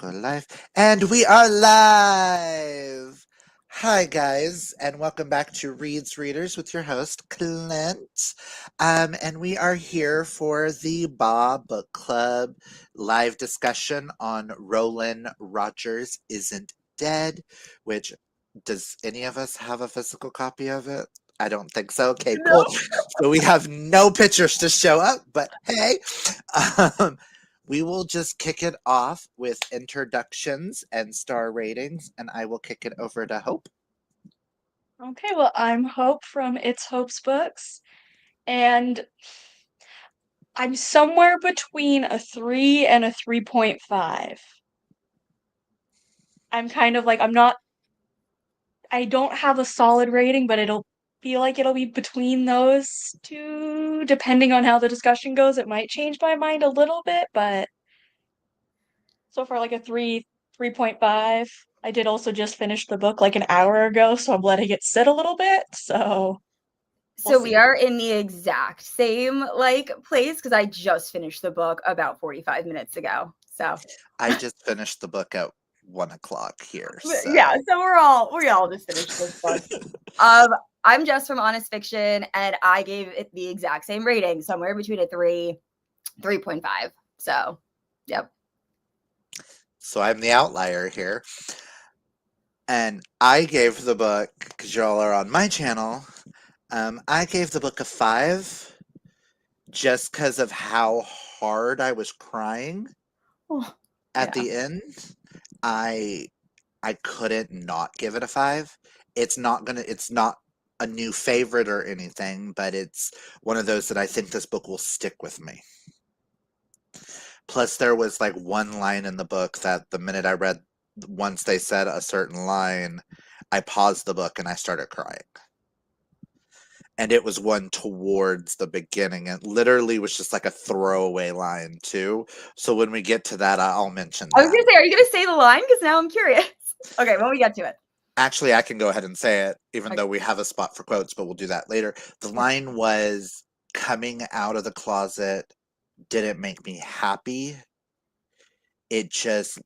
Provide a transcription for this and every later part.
go live. And we are live! Hi, guys, and welcome back to Reads Readers with your host, Clint. And we are here for the Baa Book Club live discussion on Roland Rogers Isn't Dead, which, does any of us have a physical copy of it? I don't think so. Okay, No. cool. So we have no pictures to show up, but hey. We will just kick it off with introductions and star ratings, and I will kick it over to Hope. Okay, well, I'm Hope from It's Hope's Books, and I'm somewhere between a 3 and a 3.5. I'm kind of like, I don't have a solid rating, but it'll feel like it'll be between those two, depending on how the discussion goes. It might change my mind a little bit, but so far, like a 3.5. I did also just finish the book like an hour ago, so I'm letting it sit a little bit, so we'll we see. are in the exact same place because I just finished the book about 45 minutes ago. So I just finished the book at 1:00 here. So. Yeah, so we all just finished this book. I'm Jess from Honest Fiction, and I gave it the exact same rating, somewhere between a 3.5. So, yep. So I'm the outlier here. And I gave the book, because y'all are on my channel, I gave the book a 5 just because of how hard I was crying at the end. I couldn't not give it a 5. It's not a new favorite or anything, but it's one of those that I think this book will stick with me. Plus, there was like one line in the book that the minute I read, once they said a certain line, I paused the book and I started crying. And it was one towards the beginning. It literally was just like a throwaway line, too. So when we get to that, I'll mention that. I was going to say, are you going to say the line? Because now I'm curious. Okay, when we get to it. Actually, I can go ahead and say it, even though we have a spot for quotes, but we'll do that later. The line was, coming out of the closet didn't make me happy. It just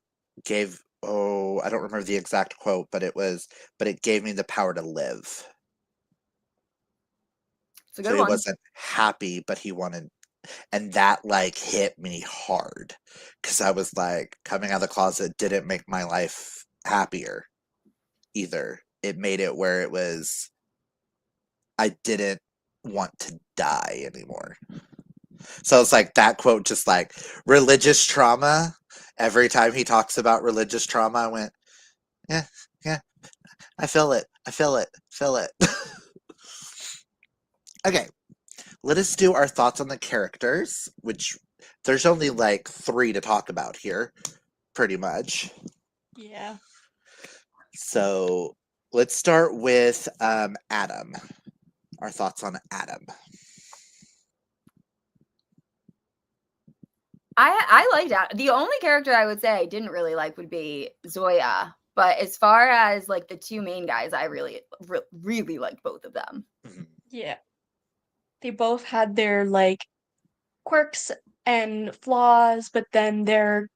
gave, I don't remember the exact quote, but it gave me the power to live. It's a good one. He wasn't happy, but he wanted, and that hit me hard because I was like, coming out of the closet didn't make my life happier either. It made it where it was, I didn't want to die anymore. So it's like that quote, just like religious trauma. Every time he talks about religious trauma, I went, yeah, I feel it. Okay, let us do our thoughts on the characters, which there's only 3 to talk about here, pretty much. Yeah. So let's start with Adam. Our thoughts on Adam. I liked that. The only character I would say I didn't really like would be Zoya. But as far as the two main guys, I really liked both of them. Yeah. They both had their quirks and flaws, but then their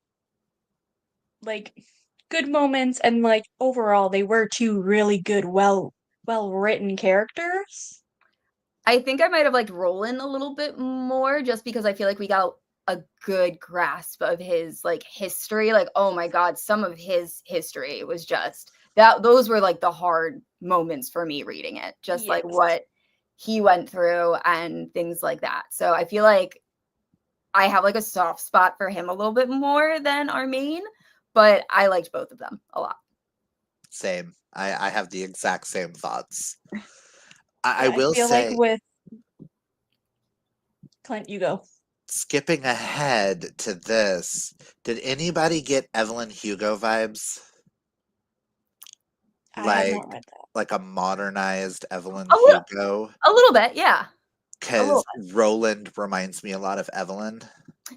good moments, and overall they were two really good, well written characters. I think I might have liked Roland a little bit more just because I feel like we got a good grasp of his history. Oh my god, some of his history was just those were the hard moments for me reading it, just Yes. what he went through and things like that. So I feel like I have a soft spot for him a little bit more than our main, but I liked both of them a lot. Same. I have the exact same thoughts. I will feel say, with Clint, you go. Skipping ahead to this, did anybody get Evelyn Hugo vibes? I have not read that. Like a modernized Evelyn Hugo? A little bit, yeah. Because Roland reminds me a lot of Evelyn.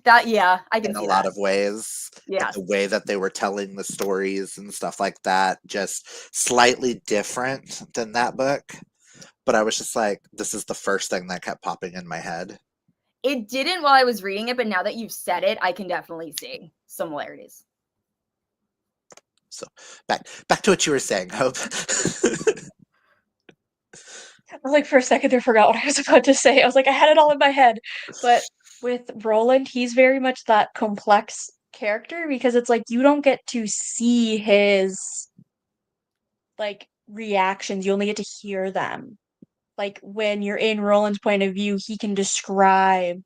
I can see that. In a lot of ways. Yeah. The way that they were telling the stories and stuff like that, just slightly different than that book. But I was just like, this is the first thing that kept popping in my head. It didn't while I was reading it, but now that you've said it, I can definitely see similarities. So back to what you were saying, Hope. I was like, for a second there, forgot what I was about to say. I was like, I had it all in my head. But with Roland, he's very much that complex character because it's like you don't get to see his like reactions, you only get to hear them. Like when you're in Roland's point of view, he can describe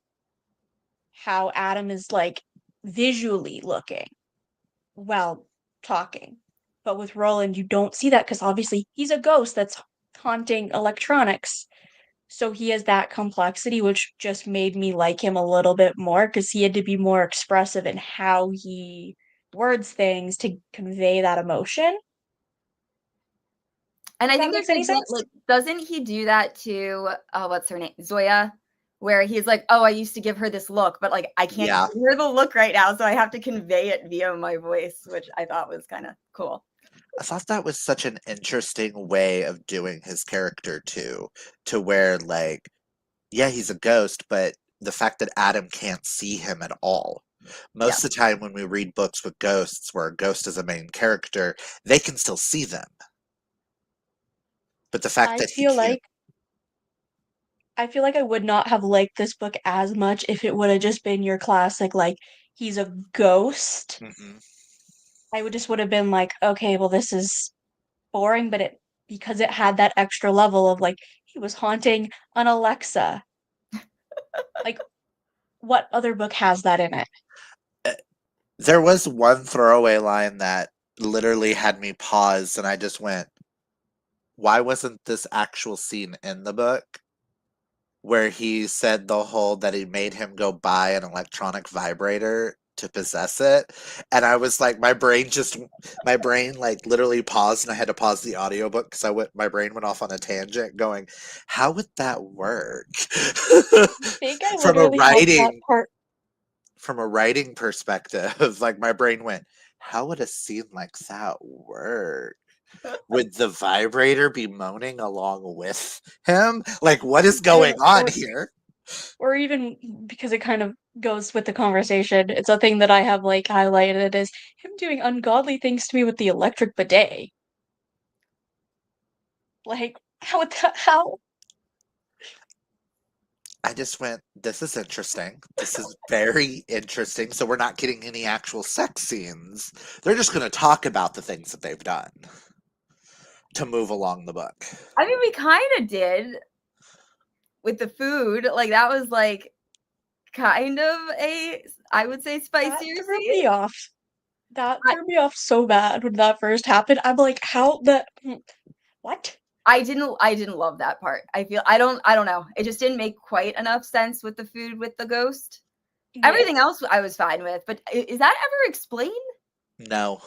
how Adam is like visually looking while talking. But with Roland, you don't see that because obviously he's a ghost that's haunting electronics. So he has that complexity, which just made me like him a little bit more because he had to be more expressive in how he words things to convey that emotion. And I If that think makes there's any sense? like, doesn't he do that to what's her name? Zoya, where he's like, oh, I used to give her this look, but like I can't Yeah. give her the look right now, so I have to convey it via my voice, which I thought was kind of cool. I thought that was such an interesting way of doing his character too, to where like, yeah, he's a ghost, but the fact that Adam can't see him at all. Most of the time when we read books with ghosts where a ghost is a main character, they can still see them. But the fact I that he feel can't. like I feel like I would not have liked this book as much if it would have just been your classic, like, he's a ghost. Mhm. I would have been like, okay, well, this is boring, but it because it had that extra level of like he was haunting an Alexa. Like, what other book has that in it? There was one throwaway line that literally had me pause, and I just went, why wasn't this actual scene in the book? Where he said the whole that he made him go buy an electronic vibrator to possess it. And I was like, my brain like literally paused, and I had to pause the audiobook because my brain went off on a tangent going, how would that work? I think I from a literally have that writing part. from a writing perspective, like my brain went, how would a scene like that work? Would the vibrator be moaning along with him? Like, what is going on here? Or even because it kind of goes with the conversation, it's a thing that I have like highlighted is him doing ungodly things to me with the electric bidet. Like, how? I just went, this is interesting. This is very interesting. So we're not getting any actual sex scenes. They're just going to talk about the things that they've done to move along the book. I mean, we kind of did with the food. Like that was like kind of I would say, spicier That threw scene. me off. That threw me off so bad when that first happened. I'm like, how the what? I didn't love that part. I don't know. It just didn't make quite enough sense with the food with the ghost. Everything Yeah. else I was fine with, but is that ever explained? No.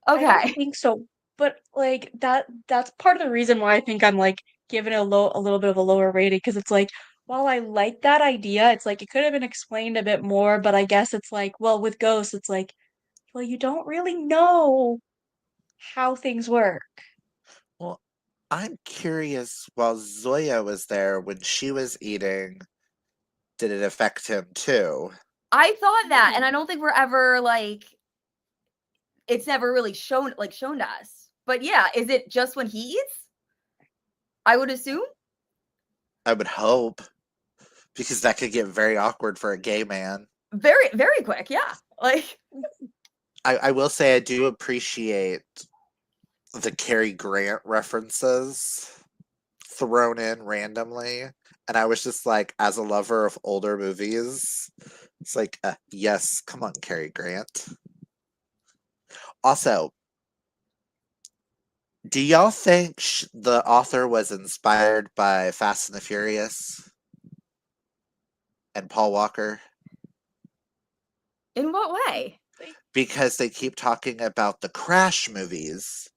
I don't Okay. think so. But like that's part of the reason why I think I'm like giving it a little bit of a lower rating because it's like while I like that idea, it's like it could have been explained a bit more, but I guess it's like, well, with ghosts, it's like, well, you don't really know how things work. Well, I'm curious, while Zoya was there, when she was eating, did it affect him too? I thought that, and Yeah. I don't think we're ever like it's never really shown to us. But yeah, is it just when he eats? I would assume. I would hope, because that could get very awkward for a gay man. Very, very quick, yeah. Like I will say I do appreciate the Cary Grant references thrown in randomly. And I was just like, as a lover of older movies, it's like, yes, come on, Cary Grant. Also, do y'all think the author was inspired by Fast and the Furious and Paul Walker? in what way? Because they keep talking about the Crash movies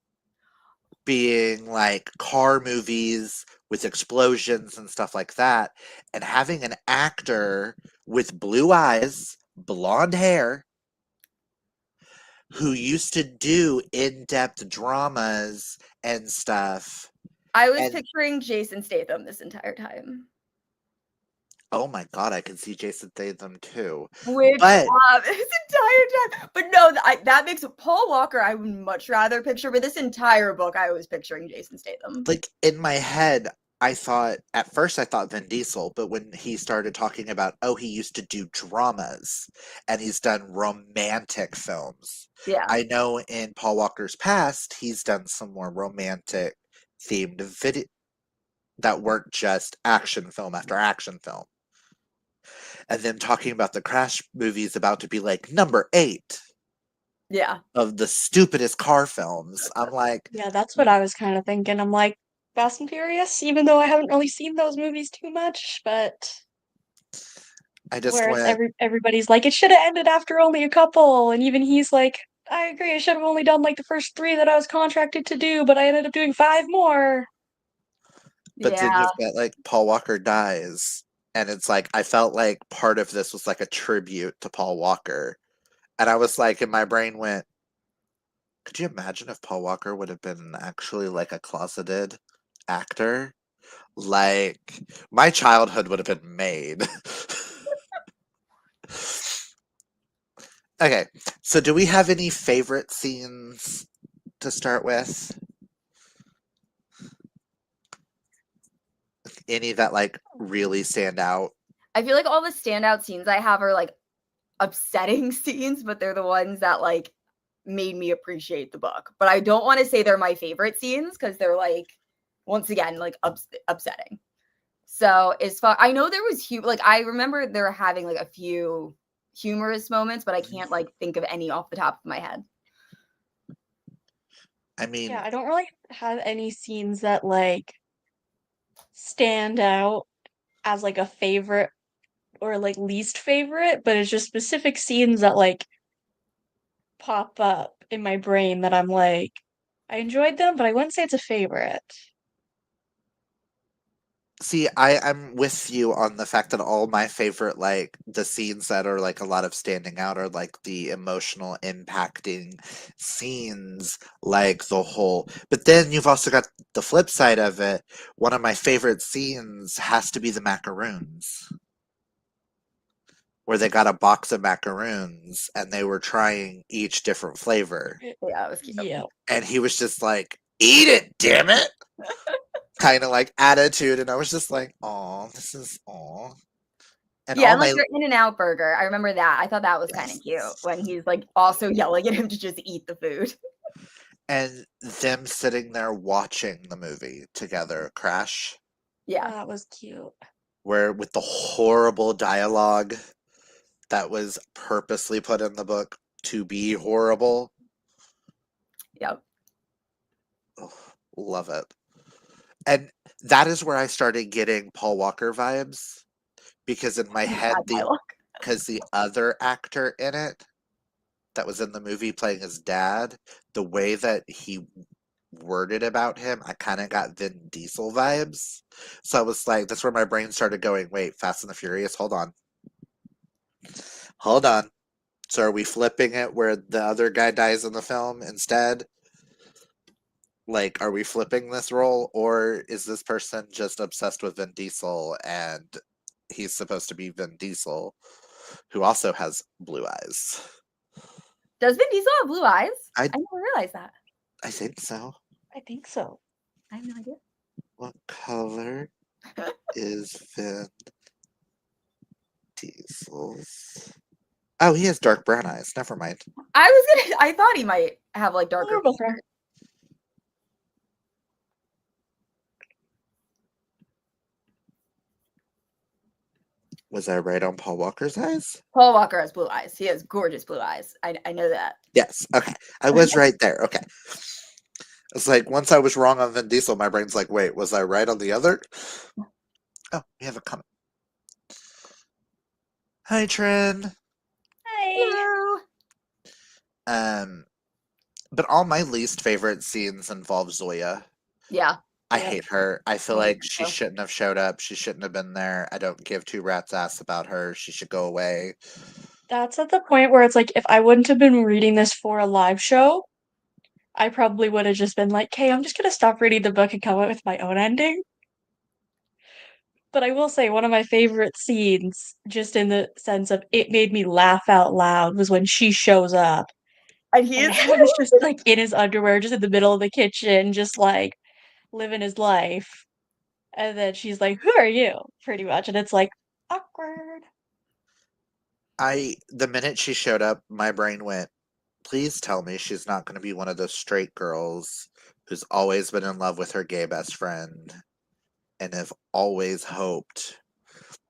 being like car movies with explosions and stuff like that, and having an actor with blue eyes, blonde hair, who used to do in-depth dramas and stuff. I was And picturing Jason Statham this entire time. Oh my god, I can see Jason Statham too. Which But this entire time, but no, that makes Paul Walker. I would much rather picture, but this entire book, I was picturing Jason Statham. like in my head, I thought at first I thought Vin Diesel, but when he started talking about, oh, he used to do dramas and he's done romantic films. Yeah, I know in Paul Walker's past, he's done some more romantic themed video that weren't just action film after action film. And then talking about the Crash movies about to be like number 8 yeah. of the stupidest car films. I'm like, Yeah, that's what I was kind of thinking. I'm like, Fast and Furious, even though I haven't really seen those movies too much, but I just where it's went, everybody's like, it should have ended after only a couple, and even he's like, I agree, I should have only done like the first 3 that I was contracted to do, but I ended up doing 5 more. but then Yeah, you've got like Paul Walker dies. And it's like, I felt like part of this was like a tribute to Paul Walker. And I was like, and my brain went, could you imagine if Paul Walker would have been actually like a closeted actor? Like, my childhood would have been made. Okay, so do we have any favorite scenes to start with? Any that like really stand out? I feel like all the standout scenes I have are like upsetting scenes, but they're the ones that like made me appreciate the book. But I don't want to say they're my favorite scenes because they're like, once again, like upsetting. So as far I know there was like I remember there having like a few humorous moments, but I can't like think of any off the top of my head. I mean, Yeah, I don't really have any scenes that like stand out as like a favorite or like least favorite, but it's just specific scenes that like pop up in my brain that I'm like, I enjoyed them, but I wouldn't say it's a favorite. see, I'm with you on the fact that all my favorite, like the scenes that are like a lot of standing out are like the emotional impacting scenes, like the whole. But then you've also got the flip side of it. One of my favorite scenes has to be the macaroons, where they got a box of macaroons and they were trying each different flavor. Yeah, it was cute. Yeah. And he was just like, eat it, damn it. Kind of like attitude. And I was just like, oh, this is aw. And Yeah, all and like my their In-N-Out burger. I remember that. I thought that was kind of cute when he's like also yelling at him to just eat the food. and them sitting there watching the movie together crash, Yeah. That was cute. where with the horrible dialogue that was purposely put in the book to be horrible. Yep. Ugh, love it. And that is where I started getting Paul Walker vibes, because in my head Bad dialogue. because the other actor in it that was in the movie playing his dad, the way that he worded about him, I kind of got Vin Diesel vibes. So I was like, that's where my brain started going, wait, Fast and the Furious, hold on. Hold on. So are we flipping it where the other guy dies in the film instead? Like, are we flipping this role, or is this person just obsessed with Vin Diesel and he's supposed to be Vin Diesel, who also has blue eyes? Does Vin Diesel have blue eyes? I never realized that. I think so. I think so. I have no idea. What color is Vin Diesel's? Oh, he has dark brown eyes. Never mind. I thought he might have like darker. Horrible for her. Was I right on Paul Walker's eyes? Paul Walker has blue eyes. He has gorgeous blue eyes. I know that. Yes. Okay. I was right there. Okay. It's like once I was wrong on Vin Diesel, my brain's like, wait, was I right on the other? Oh, we have a comment. Hi, Trin. Hi. Hello. But all my least favorite scenes involve Zoya. Yeah. I Yep. hate her. I feel I hate like her she too. shouldn't have showed up. She shouldn't have been there. I don't give two rats ass about her. She should go away. That's at the point where it's like, if I wouldn't have been reading this for a live show, I probably would have just been like, okay, I'm just gonna stop reading the book and come up with my own ending. But I will say one of my favorite scenes, just in the sense of it made me laugh out loud, was when she shows up And and he's Adam is just like in his underwear, just in the middle of the kitchen, just like living his life. And then she's like, "Who are you?" Pretty much. And it's like, awkward. The minute she showed up, my brain went, please tell me she's not going to be one of those straight girls who's always been in love with her gay best friend and have always hoped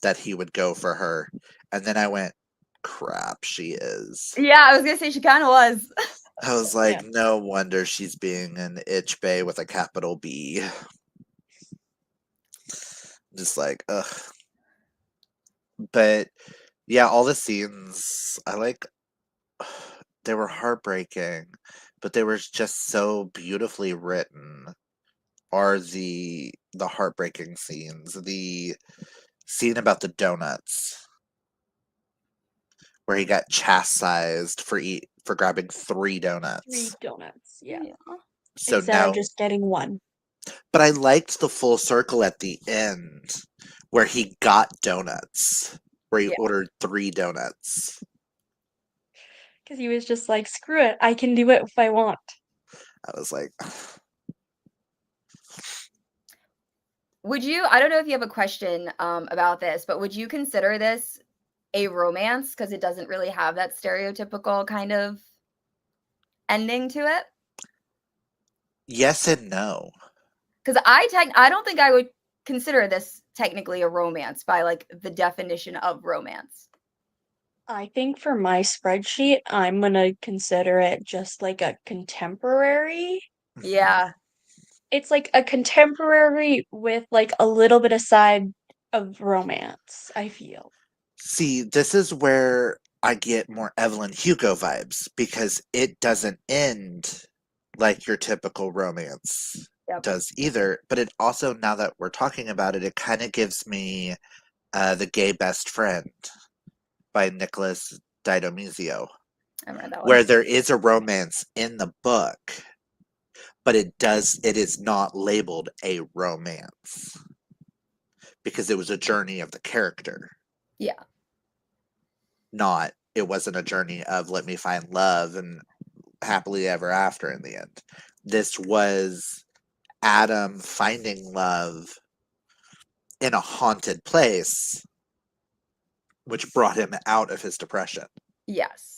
that he would go for her. And then I went, crap, she is. Yeah, I was gonna say she kind of was. I was like, Yeah. no wonder she's being an itch bay with a capital B. Just like, ugh. But yeah, all the scenes I like, they were heartbreaking, but they were just so beautifully written. Are the heartbreaking scenes? The scene about the donuts, where he got chastised for grabbing 3 donuts. 3 donuts. Yeah. So Instead now, of just getting one. but I liked the full circle at the end, where he got donuts, where he Yeah. ordered 3 donuts. Because he was just like, screw it, I can do it if I want. I was like, Would you, I don't know if you have a question about this, but would you consider this a romance? Because it doesn't really have that stereotypical kind of ending to it. yes and no. Because I don't think I would consider this technically a romance by like the definition of romance. I think for my spreadsheet, I'm gonna consider it just like a contemporary. Yeah. It's like a contemporary with like a little bit aside of romance, I feel. See, this is where I get more Evelyn Hugo vibes, because it doesn't end like your typical romance Yep. does either. But it also, now that we're talking about it, it kind of gives me The Gay Best Friend by Nicholas Didomizio, I read that one. where there is a romance in the book, but it is not labeled a romance because it was a journey of the character. Yeah. Not, it wasn't a journey of let me find love and happily ever after in the end. This was Adam finding love in a haunted place, which brought him out of his depression. Yes.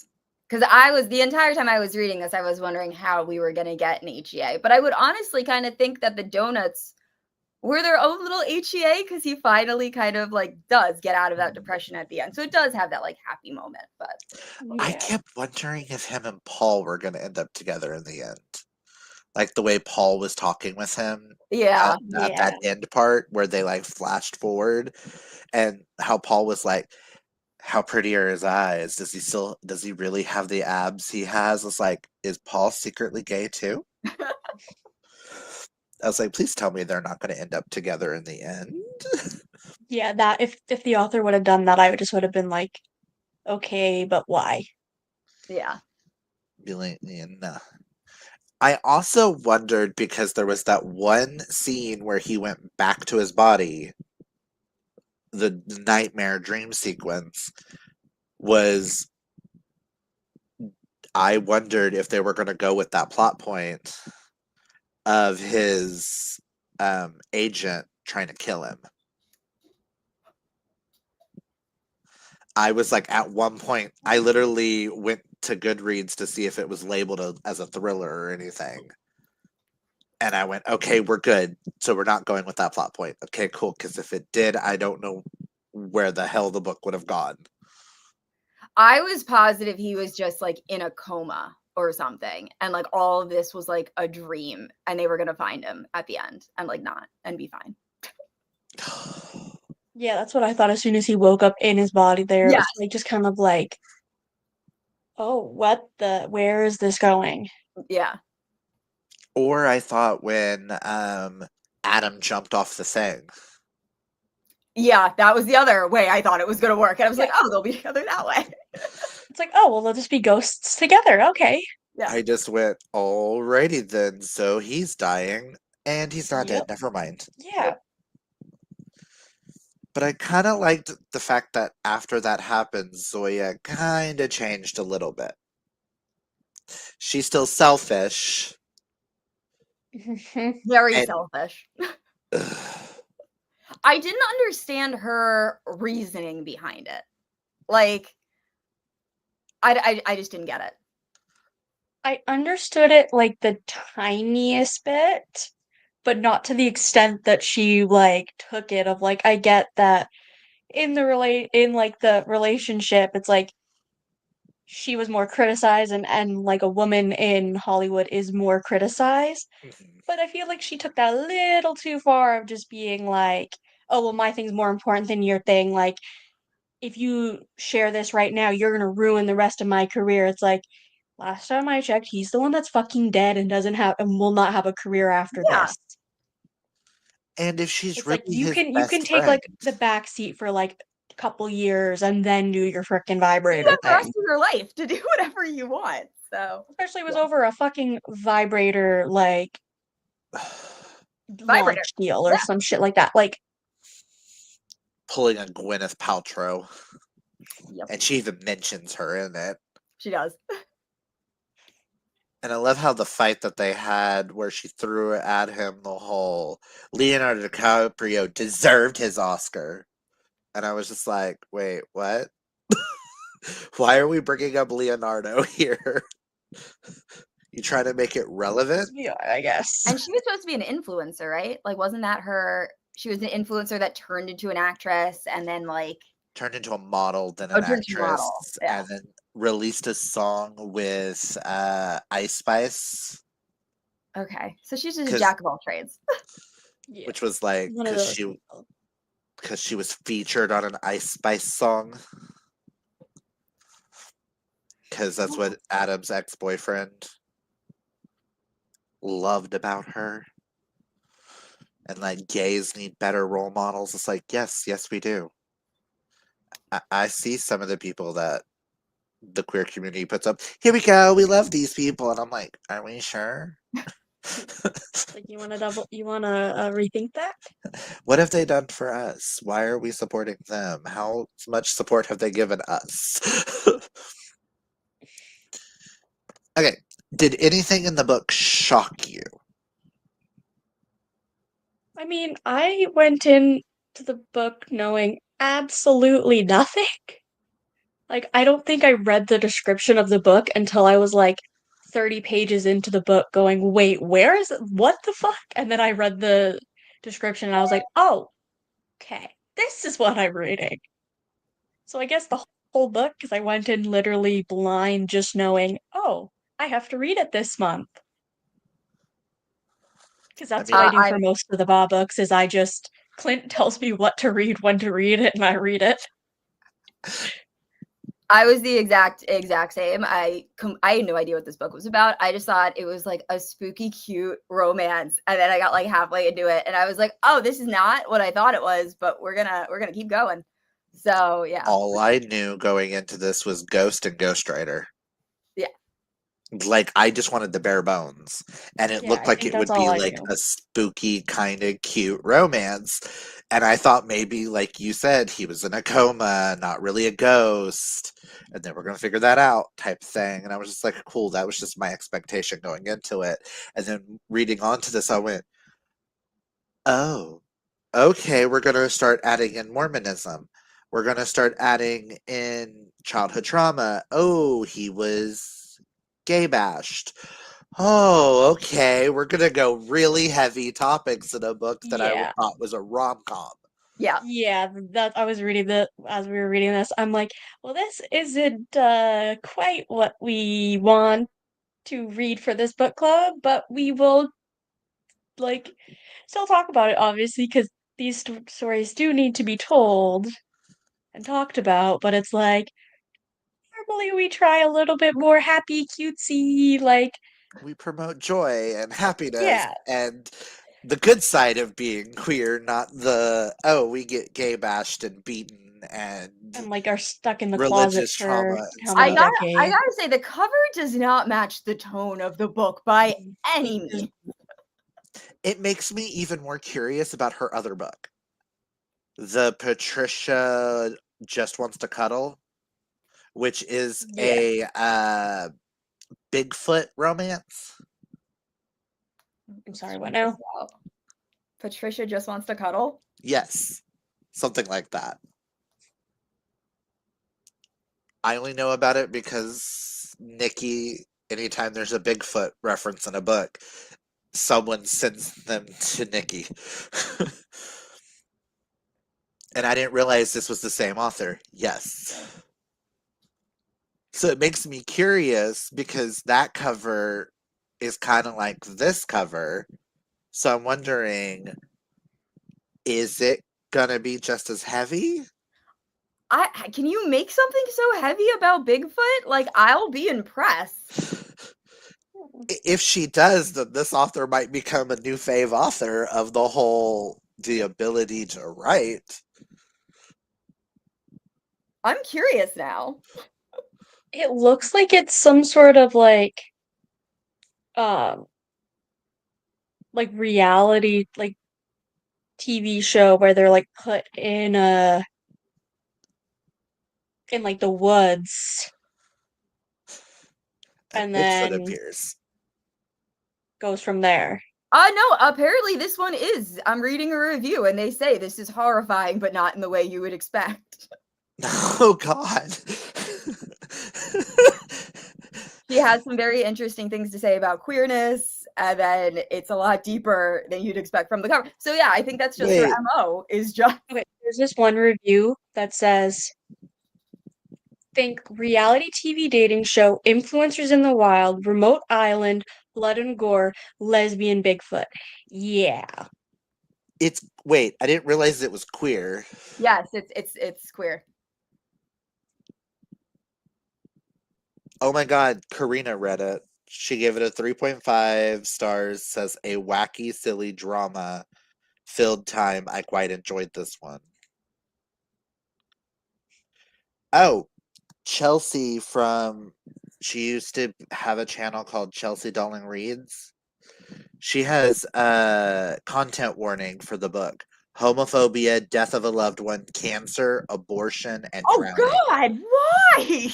Because the entire time I was reading this, I was wondering how we were going to get an HEA. But I would honestly kind of think that the donuts were their own little HEA, because he finally kind of like does get out of that depression at the end. So it does have that like happy moment. But I Yeah. kept wondering if him and Paul were going to end up together in the end. Like the way Paul was talking with him yeah. at that end part where they like flashed forward, and how Paul was like, how pretty are his eyes? Does he really have the abs he has? It's like, is Paul secretly gay too? I was like, please tell me they're not going to end up together in the end. Yeah, that if the author would have done that, I would have been like, okay, but why? Yeah. Be like, yeah, nah. I also wondered, because there was that one scene where he went back to his body, the nightmare dream sequence was, I wondered if they were going to go with that plot point of his agent trying to kill him. I was like, at one point, I literally went to Goodreads to see if it was labeled as a thriller or anything. And I went, okay, we're good. So we're not going with that plot point. Okay, cool. Because if it did, I don't know where the hell the book would have gone. I was positive he was just like in a coma or something. And like all of this was like a dream, and they were going to find him at the end and like not and be fine. Yeah, that's what I thought as soon as he woke up in his body there. It Yeah. was like just kind of like, oh, where is this going? Yeah. Or I thought when Adam jumped off the thing. Yeah, that was the other way I thought it was going to work. And I was like, oh, they'll be together that way. It's like, oh, well, they'll just be ghosts together. Okay. Yeah. I just went, alrighty then. So he's dying, and he's not dead. Yep. Never mind. Yeah. But I kind of liked the fact that after that happened, Zoya kind of changed a little bit. She's still selfish. Very And selfish. I didn't understand her reasoning behind it. Like, I just didn't get it. I understood it like the tiniest bit, but not to the extent that she like took it of like I get that in the relationship it's like she was more criticized and like a woman in Hollywood is more criticized. Mhm. But I feel like she took that a little too far of just being like, oh well my thing's more important than your thing. Like if you share this right now, you're gonna ruin the rest of my career. It's like last time I checked, he's the one that's fucking dead and doesn't have and will not have a career after Yeah. this. And if she's It's like really his you can best take friend, like the back seat for like a couple years and then do your frickin' You vibrator have the rest thing. of your life to do whatever you want. So Especially it was yeah. over a fucking vibrator like Vibrator. launch deal or Yeah. some shit like that. Like pulling a Gwyneth Paltrow, Yep. and she even mentions her in it. She does. And I love how the fight that they had where she threw at him the whole Leonardo DiCaprio deserved his Oscar. And I was just like, wait, what? Why are we bringing up Leonardo here? You trying to make it relevant? yeah, I guess. And she was supposed to be an influencer, right? Like, wasn't that her? She was an influencer that turned into an actress and then like Turned into a model, then an turned into a actress, model. Yeah. and then released a song with Ice Spice. Okay. So she's just a 'Cause- jack of all trades. Yeah. Which was like One of because those she people. because she was featured on an Ice Spice song. Because that's what Adam's ex-boyfriend loved about her. And like gays need better role models. It's like, yes, we do. I see some of the people that the queer community puts up. Here we go. We love these people. And I'm like, are we sure? Like you want to rethink that? What have they done for us? Why are we supporting them? How much support have they given us? Okay. Did anything in the book shock you? I mean, I went into the book knowing absolutely nothing. Like, I don't think I read the description of the book until I was like 30 pages into the book going, wait, where is it? What the fuck? And then I read the description and I was like, oh, okay, this is what I'm reading. So I guess the whole book, because I went in literally blind, just knowing, oh, I have to read it this month. Because that's mean, what I do I for most of the Baa books, is I just, Clint tells me what to read, when to read it, and I read it. I was the exact same. I had no idea what this book was about. I just thought it was like a spooky, cute romance, and then I got like halfway into it, and I was like, "Oh, this is not what I thought it was." But we're gonna keep going. So yeah, all I knew going into this was Ghost and Ghostwriter. Yeah. Like, I just wanted the bare bones. And it Yeah, looked I like think it would that's be all I like knew. a spooky, kind of cute romance. And I thought maybe, like you said, he was in a coma, not really a ghost. And then we're going to figure that out type thing. And I was just like, cool, that was just my expectation going into it. And then reading on to this, I went, oh, okay, we're going to start adding in Mormonism. We're going to start adding in childhood trauma. Oh, he was gay bashed. Oh, okay. We're going to go really heavy topics in a book that I Yeah. thought was a rom-com. yeah. Yeah, that I was reading as we were reading this, I'm like, well, this isn't quite what we want to read for this book club, but we will like still talk about it, obviously, because these stories do need to be told and talked about, but it's like normally we try a little bit more happy, cutesy, like, We promote joy and happiness yeah, and the good side of being queer, not the, oh, we get gay bashed and beaten and and like are stuck in the closet religious for trauma and how I many stuff. gotta decades. say the cover does not match the tone of the book by any means. It makes me even more curious about her other book. the Patricia Just Wants to Cuddle, which is Yeah. a Bigfoot romance. I'm sorry, what now? Patricia Just Wants to Cuddle? Yes, something like that. I only know about it because Nikki, anytime there's a Bigfoot reference in a book, someone sends them to Nikki. And I didn't realize this was the same author. Yes. So it makes me curious because that cover is kind of like this cover. So I'm wondering, is it gonna be just as heavy? Can you make something so heavy about Bigfoot? Like, I'll be impressed. If she does, then this author might become a new fave author of the ability to write. I'm curious now. It looks like it's some sort of um reality TV show where they're put in the woods And and Bigfoot then appears. goes from there. No, apparently this one is. I'm reading a review and they say this is horrifying, but not in the way you would expect. Oh God. He has some very interesting things to say about queerness, and then it's a lot deeper than you'd expect from the cover. So yeah, I think that's just her Wait, MO, is just Okay, there's this one review that says, think reality TV dating show, influencers in the wild, remote island, blood and gore, lesbian Bigfoot. Yeah. wait, I didn't realize it was queer. yes, it's queer. Oh my God, Karina read it. She gave it a 3.5 stars, says a wacky, silly drama filled time. I quite enjoyed this one. Oh, Chelsea she used to have a channel called Chelsea Darling Reads. She has a content warning for the book. Homophobia, death of a loved one, cancer, abortion, and Oh drowning. God, why?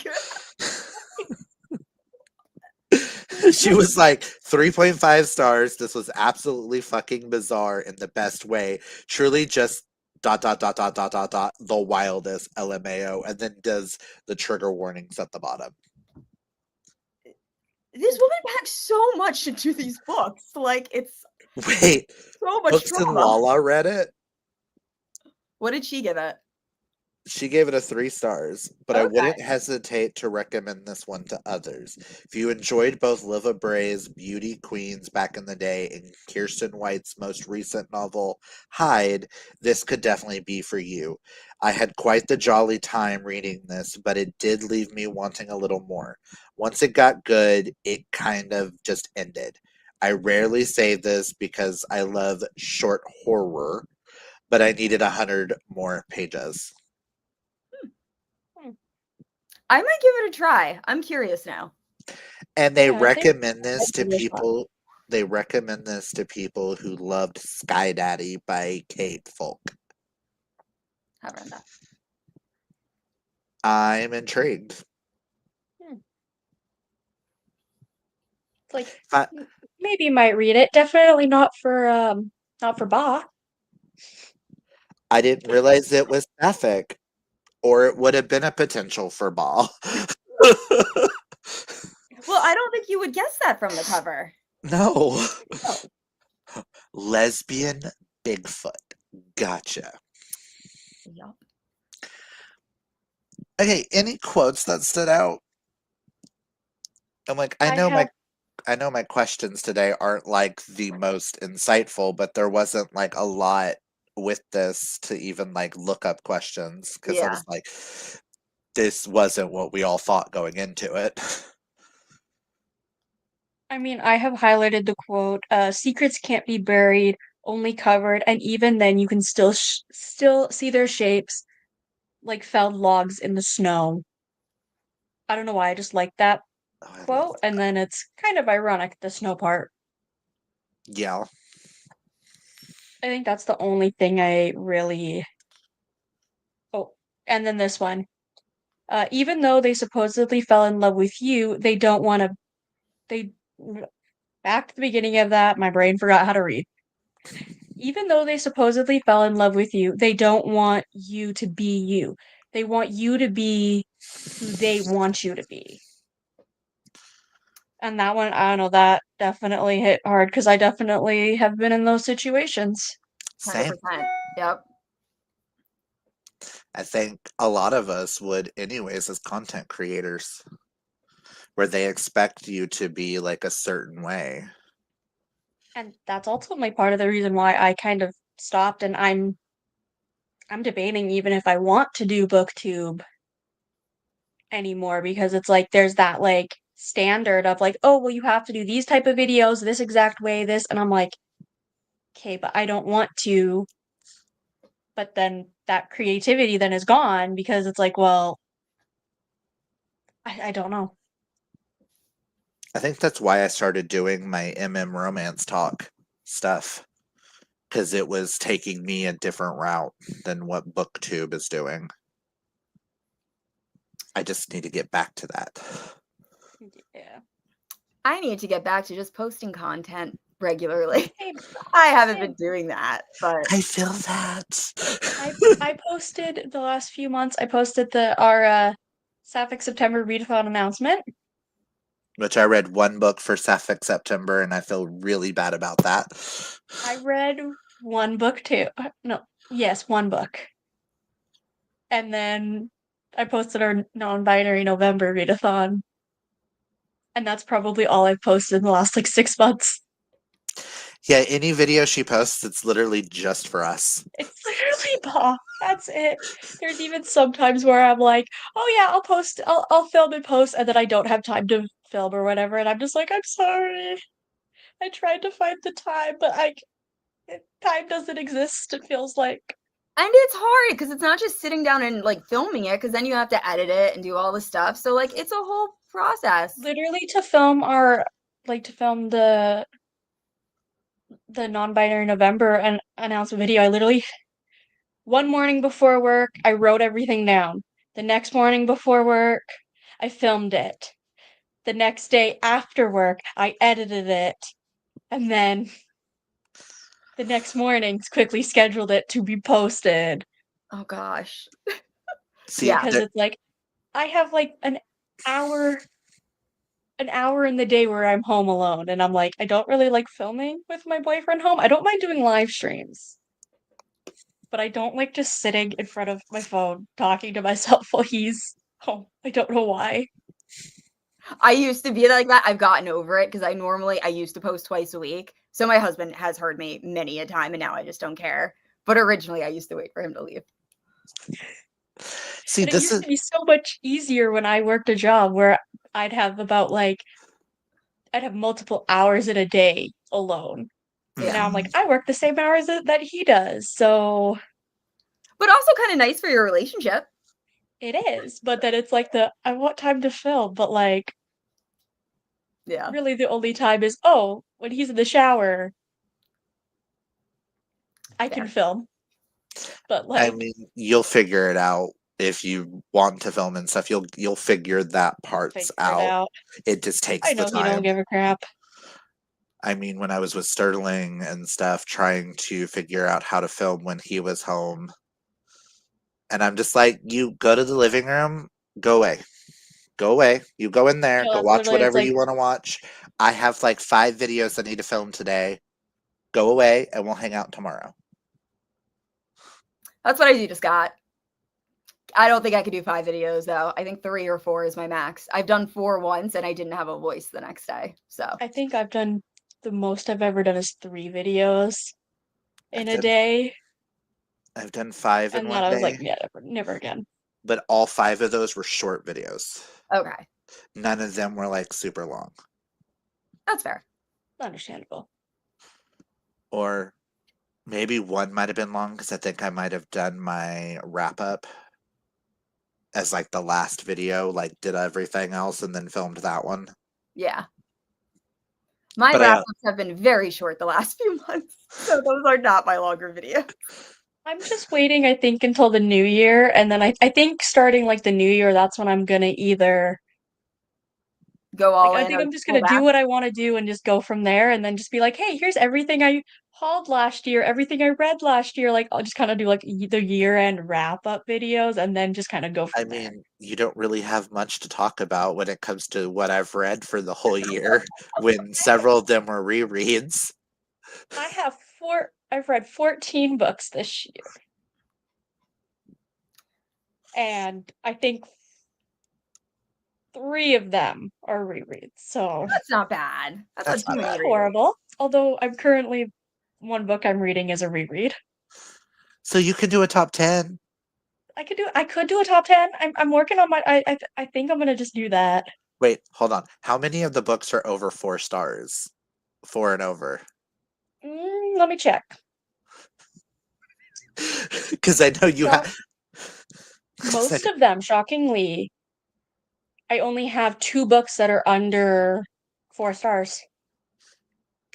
She was like 3.5 stars. This was absolutely fucking bizarre in the best way. Truly just the wildest LMAO, and then does the trigger warnings at the bottom. This woman packs so much into these books. Like, it's Wait, so much Books and trauma. Lala read it? What did she give it? She gave it a 3 stars, but I Okay. wouldn't hesitate to recommend this one to others. If you enjoyed both Liva Bray's Beauty Queens back in the day and Kirsten White's most recent novel, Hyde, this could definitely be for you. I had quite the jolly time reading this, but it did leave me wanting a little more. Once it got good, it kind of just ended. I rarely say this because I love short horror, but I needed 100 more pages. I might give it a try. I'm curious now. And they Yeah, I think recommend this I'd to give it a shot. people. They recommend this to people who loved Sky Daddy by Kate Folk. Have read that. I'm intrigued. It's like I, maybe might read it. Definitely not for Baa. I didn't realize it was sapphic, or it would have been a potential for Ball. Well, I don't think you would guess that from the cover. No. Oh. Lesbian Bigfoot. Gotcha. Yep. Okay, any quotes that stood out? I'm like, I know my questions today aren't like the most insightful, but there wasn't like a lot with this to even like look up questions because I Yeah. was like, this wasn't what we all thought going into it. I mean, I have highlighted the quote, secrets can't be buried, only covered, and even then you can still see their shapes like felled logs in the snow. I don't know why, I just like that Oh, I love quote, and then it's kind of ironic, the snow part. yeah. I think that's the only thing I really And then this one. Even though they supposedly fell in love with you, they don't want to. Back to the beginning of that, my brain forgot how to read. Even though they supposedly fell in love with you, they don't want you to be you. They want you to be who they want you to be. And that one, I don't know, that definitely hit hard because I definitely have been in those situations. Same. 100%. Yep. I think a lot of us would, anyways, as content creators, where they expect you to be like a certain way. And that's ultimately part of the reason why I kind of stopped, and I'm debating even if I want to do booktube anymore, because it's like there's that like standard of like, oh well, you have to do these type of videos this exact way, this, and I'm like, okay, but I don't want to. But then that creativity then is gone because it's like, well, I don't know. I think that's why I started doing my romance talk stuff, because it was taking me a different route than what booktube is doing. I just need to get back to that. Yeah. I need to get back to just posting content regularly. Same. I haven't Same. been doing that, but I feel that. I posted the last few months. I posted our Sapphic September readathon announcement. Which I read one book for Sapphic September, and I feel really bad about that. I read one book too. No, yes, one book. And then I posted our non-binary November readathon. And that's probably all I've posted in the last like 6 months. Yeah, any video she posts, it's literally just for us. It's literally Baa. That's it. There's even sometimes where I'm like, oh yeah, I'll film and post, and then I don't have time to film or whatever, and I'm just like, I'm sorry. I tried to find the time, but time doesn't exist, it feels like. and it's hard because it's not just sitting down and like filming it, because then you have to edit it and do all the stuff. So like it's a whole process. Literally to film the non-binary November and announcement video, I literally one morning before work, I wrote everything down. The next morning before work, I filmed it. The next day after work, I edited it. And then the next morning, quickly scheduled it to be posted. Oh gosh. See, Yeah. Because it's like, I have like hour an hour in the day where I'm home alone, and I'm like, I don't really like filming with my boyfriend home. I don't mind doing live streams, but I don't like just sitting in front of my phone talking to myself while he's home. I don't know why. I used to be like that. I've gotten over it because I used to post twice a week. So my husband has heard me many a time, and now I just don't care. But originally I used to wait for him to leave. see, And it this used is to be so much easier when I worked a job where I'd have I'd have multiple hours in a day alone. And now I'm like, I work the same hours that he does. So But also kind of nice for your relationship. it is. But then it's like I want time to film, but like Yeah. really the only time is when he's in the shower, I can film. But I like mean, you'll figure it out if you want to film and stuff. You'll figure that parts figure it out. out. It just takes I the know he don't time. give a crap. I mean, when I was with Sterling and stuff, trying to figure out how to film when he was home, and I'm just like, you go to the living room, go away. Go away. You go in there, No, go that's watch literally it's whatever like you want to watch. I have like 5 videos I need to film today. Go away, and we'll hang out tomorrow. That's what I do to Scott. I don't think I could do 5 videos though. I think 3 or 4 is my max. I've done 4 once and I didn't have a voice the next day. So I think I've done the most I've ever done is 3 videos in a I've done, day. I've done 5 in And then one I was like, day, yeah, never again. but all 5 of those were short videos. okay. None of them were like super long. That's fair. Understandable. Or maybe one might have been long because I think I might have done my wrap up as like the last video, like did everything else and then filmed that one. Yeah. My But wrap-ups have been very short the last few months. So those are not my longer videos. I'm just waiting, I think, until the new year, and then I think starting like the new year, that's when I'm gonna either Go like all I in think or I'm just pull gonna do back. what I want to do and just go from there, and then just be like, hey, here's everything I hauled last year, everything I read last year. Like I'll just kind of do like the year-end wrap-up videos, and then just kind of go I from there. mean, you don't really have much to talk about when it comes to what I've read for the whole year, when several of them were rereads. I've read 14 books this year, and I think three of them are rereads. So That's not bad. That's not That's too not many bad. not rereads. horrible. Although I'm currently one book I'm reading is a reread. So you can do a top 10. I could do a top 10. I'm working on my I think I'm gonna just do that. Wait, hold on. How many of the books are over 4 stars? 4 and over. Let me check. Because I know you Shock have. Most of them, shockingly, I only have two books that are under 4 stars.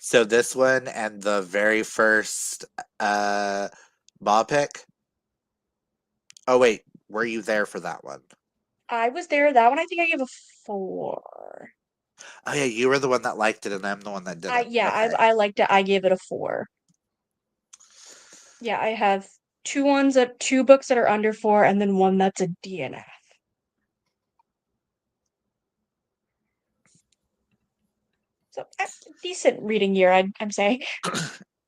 So this one and the very first uh Baa pick. Oh wait, were you there for that one? I was there. That one I think I gave a 4. Oh yeah, you were the one that liked it, and I'm the one that I didn't. yeah, Okay. I liked it. I gave it a 4. Yeah, I have two books that are under 4 and then one that's a DNF. So decent reading year, I'm saying.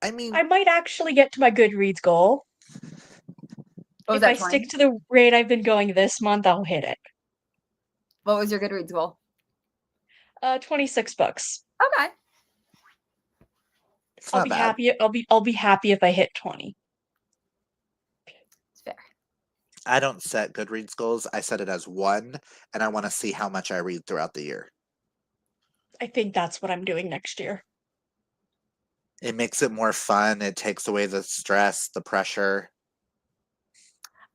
I mean, I might actually get to my Goodreads goal. What was If I that, stick 20? to the rate I've been going this month, I'll hit it. What was your Goodreads goal? 26 books. Okay. it's not bad. I'll be happy if I hit 20. It's fair. I don't set Goodreads goals. I set it as 1, and I want to see how much I read throughout the year. I think that's what I'm doing next year. It makes it more fun. It takes away the stress, the pressure.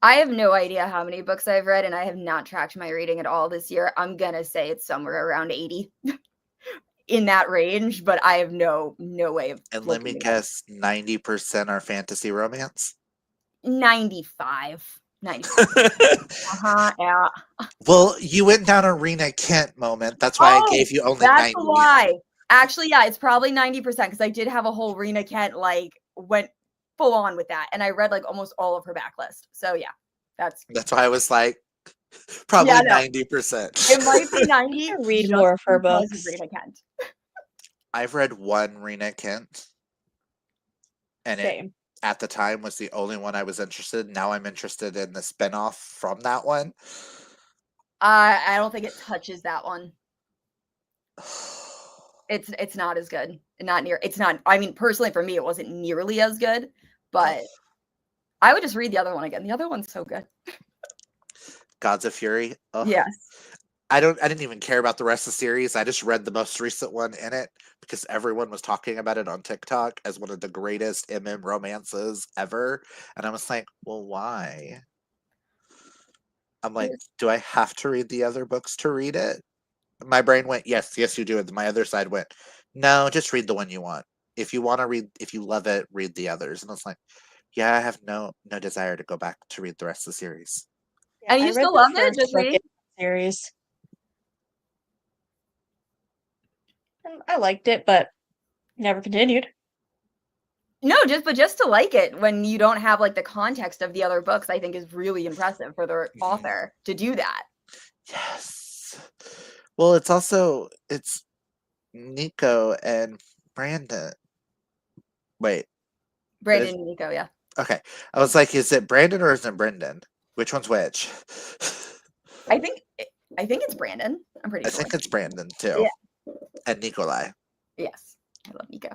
I have no idea how many books I've read, and I have not tracked my reading at all this year. I'm gonna say it's somewhere around 80 in that range, but I have no way of And let me looking it up. guess, 90% are fantasy romance. 95. 95. Yeah. Well, you went down a Rena Kent moment. That's why I Oh, gave you only that's 90. why. Actually, yeah, it's probably 90% because I did have a whole Rena Kent went full on with that, and I read like almost all of her backlist. So yeah, that's That's why I was like, probably yeah, no, 90%. it might be 90 I read just more of her because of books. Rena Kent. I've read one Rena Kent, and it Same. at the time was the only one I was interested in. Now I'm interested in the spinoff from that one. I don't think it touches that one. It's not as good. Not near. It's not. I mean, personally, for me, it wasn't nearly as good. But I would just read the other one again. The other one's so good. Gods of Fury. Ugh. Yes. I didn't even care about the rest of the series. I just read the most recent one in it because everyone was talking about it on TikTok as one of the greatest romances ever. And I was like, well, why? I'm like, do I have to read the other books to read it? My brain went, yes, you do. And my other side went, no, just read the one you want. If you want to read, if you love it, read the others. And I was like, yeah, I have no desire to go back to read the rest of the series. Yeah, And I you read still the love it, first just book in reading? the series. And I liked it, but never continued. No, just to like it when you don't have like the context of the other books, I think is really impressive for the author to do that. Yes. Well, it's Nico and Brandon. Wait. Brandon and Nico, yeah. Okay. I was like, is it Brandon or is it Brendan? Which one's which? I think it's Brandon. I'm pretty I sure. think it's Brandon too. Yeah. And Nikolai. Yes. I love Nico.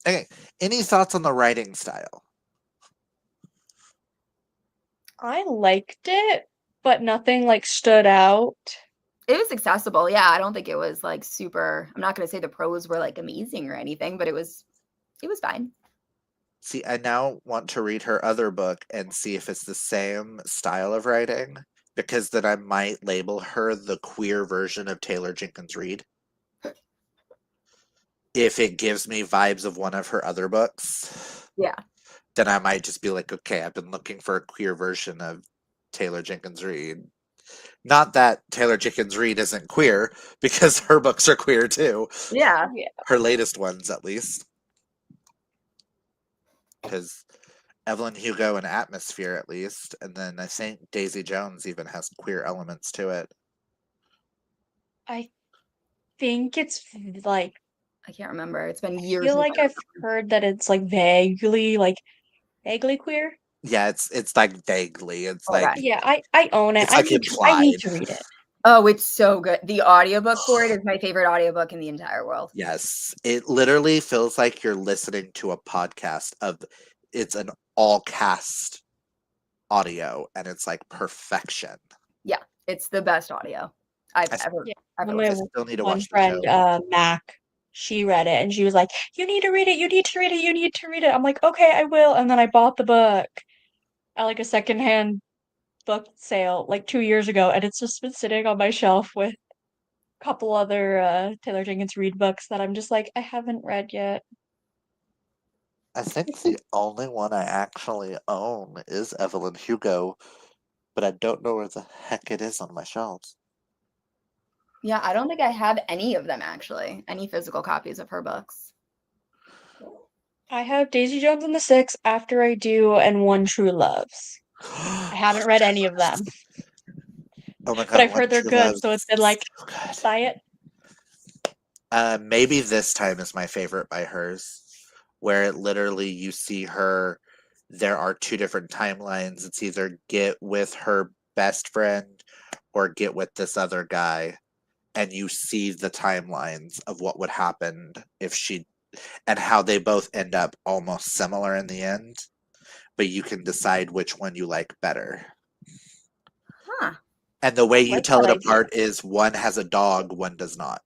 Okay. Any thoughts on the writing style? I liked it, but nothing like stood out. It was accessible. Yeah, I don't think it was like super. I'm not going to say the prose were like amazing or anything, but it was fine. See, I now want to read her other book and see if it's the same style of writing, because then I might label her the queer version of Taylor Jenkins Reid. If it gives me vibes of one of her other books. Yeah. then I might just be like, okay, I've been looking for a queer version of Taylor Jenkins Reid. Not that Taylor Jenkins Reid isn't queer, because her books are queer too. Yeah. Her latest ones, at least. Because Evelyn Hugo and Atmosphere, at least. And then I think Daisy Jones even has queer elements to it. I think it's like, I can't remember. It's been I years. feel since like I I've heard that it's like vaguely queer. Yeah, it's like vaguely. It's Okay. like Yeah, I own it. it's like I need implied. to read it. Oh, it's so good. The audiobook for it is my favorite audiobook in the entire world. Yes, it literally feels like you're listening to a podcast of. It's an all cast audio, and it's like perfection. Yeah, it's the best audio I've I- ever Yeah, ever my I listened. still need to one watch the friend, show. Mac, she read it and she was like, "You need to read it. You need to read it. You need to read it." I'm like, "Okay, I will." And then I bought the book at like a secondhand book sale like 2 years ago, and it's just been sitting on my shelf with a couple other Taylor Jenkins Reid books that I'm just like, I haven't read yet. I think the only one I actually own is Evelyn Hugo, but I don't know where the heck it is on my shelves. Yeah, I don't think I have any of them actually, any physical copies of her books. I have Daisy Jones and the Six, After I Do, and One True Loves. I haven't read any of them, Oh my but god, I've One heard they're True good, Love so it's been is like, so good. buy it. Maybe This Time is my favorite by hers, where it literally you see her. There are two different timelines. It's either get with her best friend or get with this other guy, and you see the timelines of what would happen if she and how they both end up almost similar in the end, but you can decide which one you like better. Huh. And the way I you like tell that it idea. apart is one has a dog, one does not,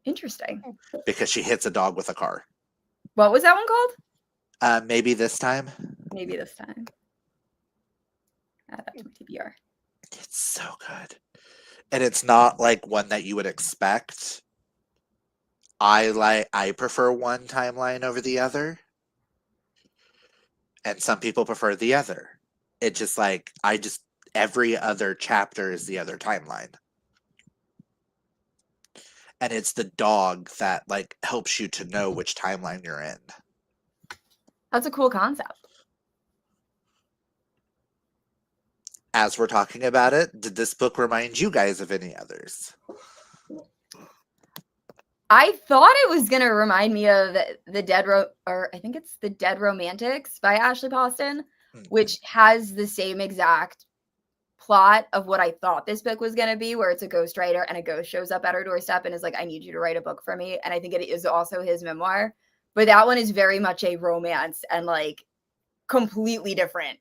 Interesting. because she hits a dog with a car. What was that one called? Maybe This Time. Maybe This Time. Add that to my TBR. It's so good. And it's not like one that you would expect. I prefer one timeline over the other. And some people prefer the other. It just like every other chapter is the other timeline. And it's the dog that like helps you to know which timeline you're in. That's a cool concept. As we're talking about it, did this book remind you guys of any others? I thought it was gonna remind me of or I think it's The Dead Romantics by Ashley Poston, which has the same exact plot of what I thought this book was gonna be, where it's a ghostwriter and a ghost shows up at her doorstep and is like, "I need you to write a book for me." And I think it is also his memoir, but that one is very much a romance and like completely different.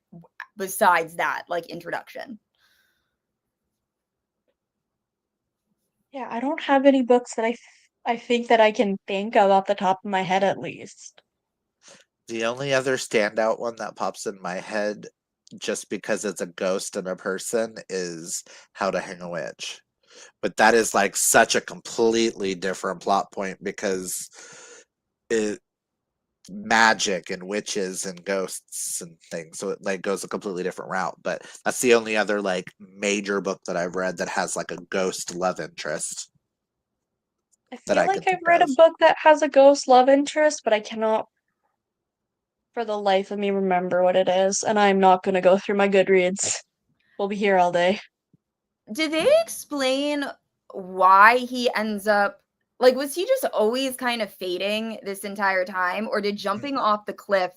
Besides that, like introduction. Yeah, I don't have any books that I think that I can think of off the top of my head at least. The only other standout one that pops in my head, just because it's a ghost and a person, is How to Hang a Witch. But that is like such a completely different plot point, because it magic and witches and ghosts and things, so it like goes a completely different route. But that's the only other like major book that I've read that has like a ghost love interest I that feel I like can I've think read a of. book that has a ghost love interest, but I cannot for the life of me remember what it is, and I'm not gonna go through my Goodreads. We'll be here all day. Did they explain why he ends up like, was he just always kind of fading this entire time, or did jumping off the cliff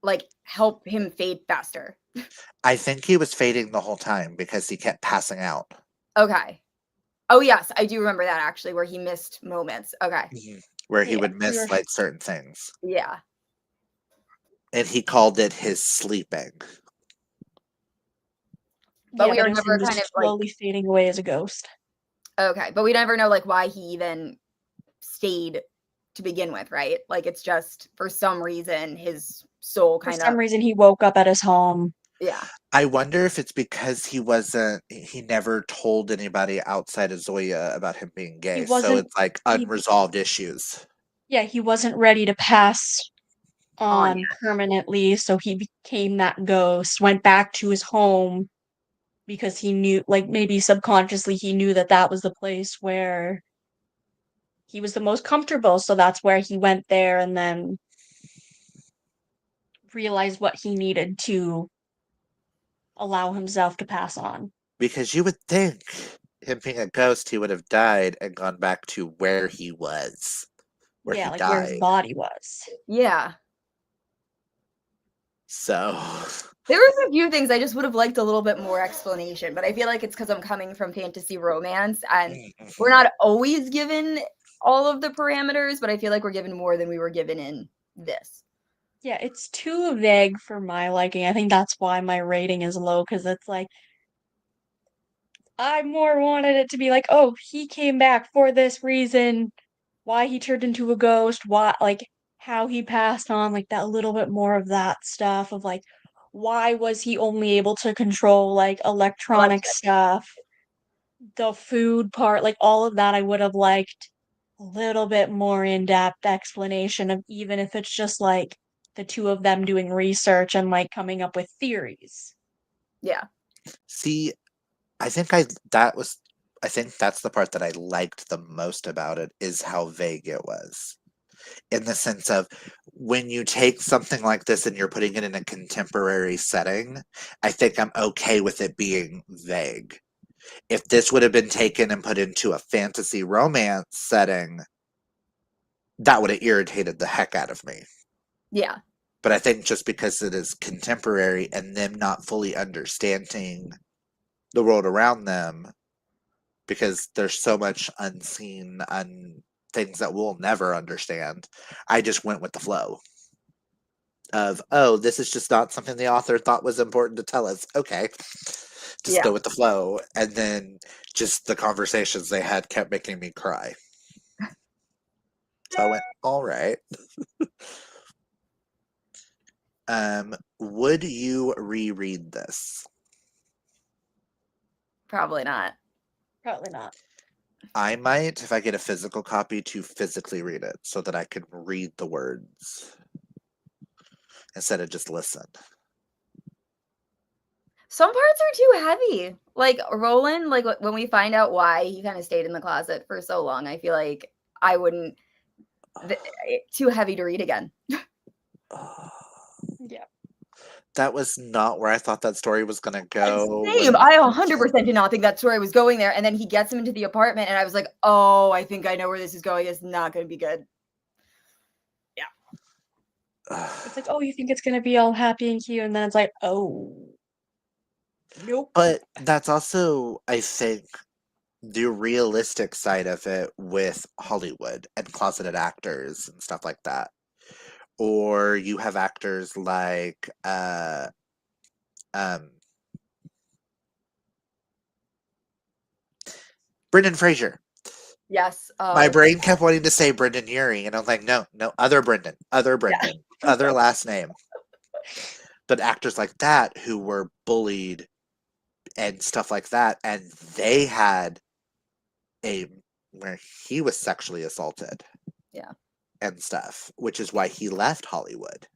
like help him fade faster? I think he was fading the whole time because he kept passing out. Okay. Oh yes, I do remember that actually, where he missed moments. Okay. Where he Yeah, would we miss were like certain things. Yeah. And he called it his sleeping. But yeah, we but are it was never him kind of just like slowly fading away as a ghost. okay, but we never know like why he even stayed to begin with, right? Like it's just for some reason his soul For kind some of reason, he woke up at his home. yeah. I wonder if it's because he never told anybody outside of Zoya about him being gay. So wasn't- it's like he- unresolved issues. Yeah, he wasn't ready to pass on permanently, so he became that ghost, went back to his home because he knew, like maybe subconsciously, he knew that that was the place where he was the most comfortable, so that's where he went there and then realized what he needed to allow himself to pass on. Because you would think, him being a ghost, he would have died and gone back to where he was, where Yeah, he like where his died. body was. Yeah. So, There was a few things I just would have liked a little bit more explanation, but I feel like it's because I'm coming from fantasy romance and we're not always given all of the parameters, but I feel like we're given more than we were given in this. Yeah, it's too vague for my liking. I think that's why my rating is low, because it's like I more wanted it to be like, oh, he came back for this reason, why he turned into a ghost, why, like, how he passed on, like that little bit more of that stuff of like, why was he only able to control like electronic stuff, the food part, like all of that I would have liked a little bit more in-depth explanation of, even if it's just like the two of them doing research and like coming up with theories. Yeah. see, I think that's the part that I liked the most about it, is how vague it was. In the sense of, when you take something like this and you're putting it in a contemporary setting, I think I'm okay with it being vague. If this would have been taken and put into a fantasy romance setting, that would have irritated the heck out of me. Yeah. But I think just because it is contemporary and them not fully understanding the world around them, because there's so much unseen things that we'll never understand, I just went with the flow of, oh, this is just not something the author thought was important to tell us. Okay, just go with the flow. And then just the conversations they had kept making me cry. So I went, all right. Would you reread this? Probably not. Probably not. I might, if I get a physical copy, to physically read it so that I can read the words instead of just listen. Some parts are too heavy. Like Roland, like when we find out why he kind of stayed in the closet for so long, I feel like I wouldn't. Too heavy to read again. Yeah. That was not where I thought that story was going to go. Same. I 100% did not think that story was going there. And then he gets him into the apartment, and I was like, oh, I think I know where this is going. It's not going to be good. Yeah. It's like, oh, you think it's going to be all happy and cute, and then it's like, oh, nope. But that's also, I think, the realistic side of it with Hollywood and closeted actors and stuff like that. Or you have actors like Brendan Fraser. Yes. My brain kept wanting to say Brendan Urie, and I'm like, no, other Brendan, other last name. But actors like that who were bullied and stuff like that, and they had where he was sexually assaulted. Yeah. And stuff, which is why he left Hollywood.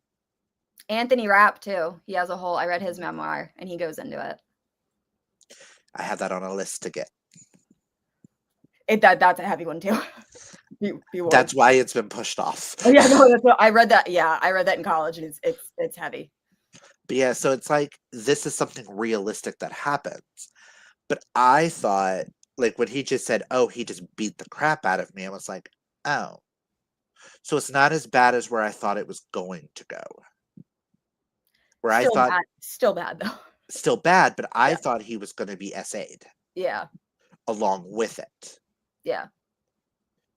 Anthony Rapp too. He has a whole. I read his memoir, and he goes into it. I have that on a list to get. That's a heavy one too. That's why it's been pushed off. Oh, yeah, no, I read that. Yeah, I read that in college, and it's heavy. But yeah, so it's like, this is something realistic that happens. But I thought, like, when he just said, oh, he just beat the crap out of me, I was like, oh. So it's not as bad as where I thought it was going to go. Where still I thought... Bad. Still bad, though. Still bad, but I thought he was going to be SA'd. Yeah. Along with it. Yeah.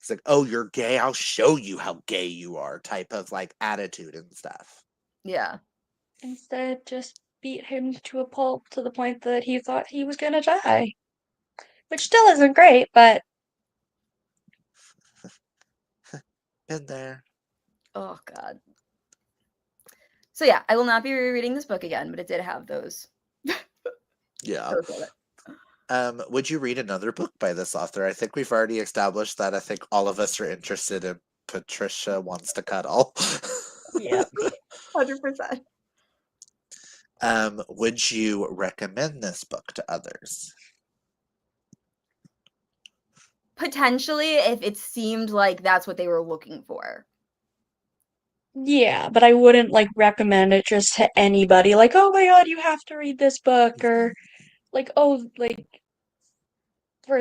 It's like, oh, you're gay, I'll show you how gay you are, type of, like, attitude and stuff. Yeah. Instead, just beat him to a pulp to the point that he thought he was gonna die. Which still isn't great, but... Been there. Oh, God. So yeah, I will not be rereading this book again, but it did have those. Yeah. Would you read another book by this author? I think we've already established that I think all of us are interested in Patricia Wants to Cuddle. Yeah. 100%. Would you recommend this book to others? Potentially, if it seemed like that's what they were looking for. Yeah, but I wouldn't like recommend it just to anybody. Like, oh my God, you have to read this book, or like, oh, like for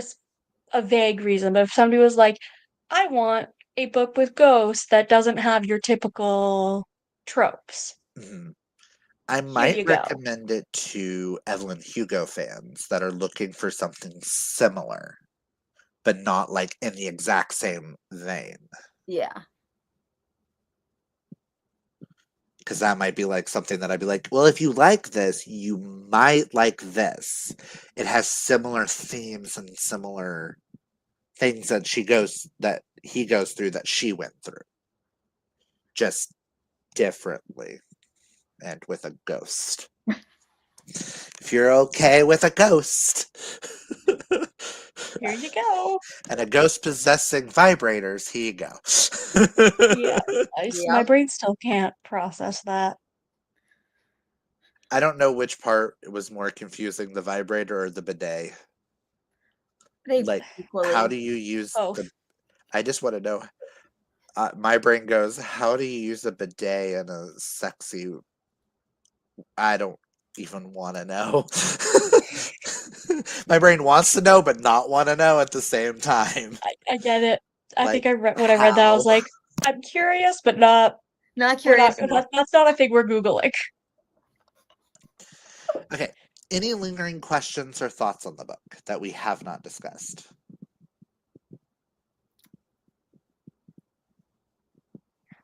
a vague reason. But if somebody was like, I want a book with ghosts that doesn't have your typical tropes, Mhm. I here might you go. recommend it to Evelyn Hugo fans that are looking for something similar, but not like in the exact same vein. Yeah. Because that might be like something that I'd be like, well, if you like this, you might like this. It has similar themes and similar things that he goes through that she went through, just differently and with a ghost. If you're okay with a ghost Here you go. and a ghost possessing vibrators, here you go. Yeah, my Yep. brain still can't process that. I don't know which part was more confusing, the vibrator or the bidet. They Like, how equally. do you use the? Both. I just want to know. My brain goes, how do you use a bidet in a sexy? I don't even want to know. My brain wants to know, but not want to know at the same time. I get it. I think Like, I read when I read that, I how? was like, I'm curious, but not. Not We're not. curious enough. That's not a thing we're googling. Okay. Any lingering questions or thoughts on the book that we have not discussed?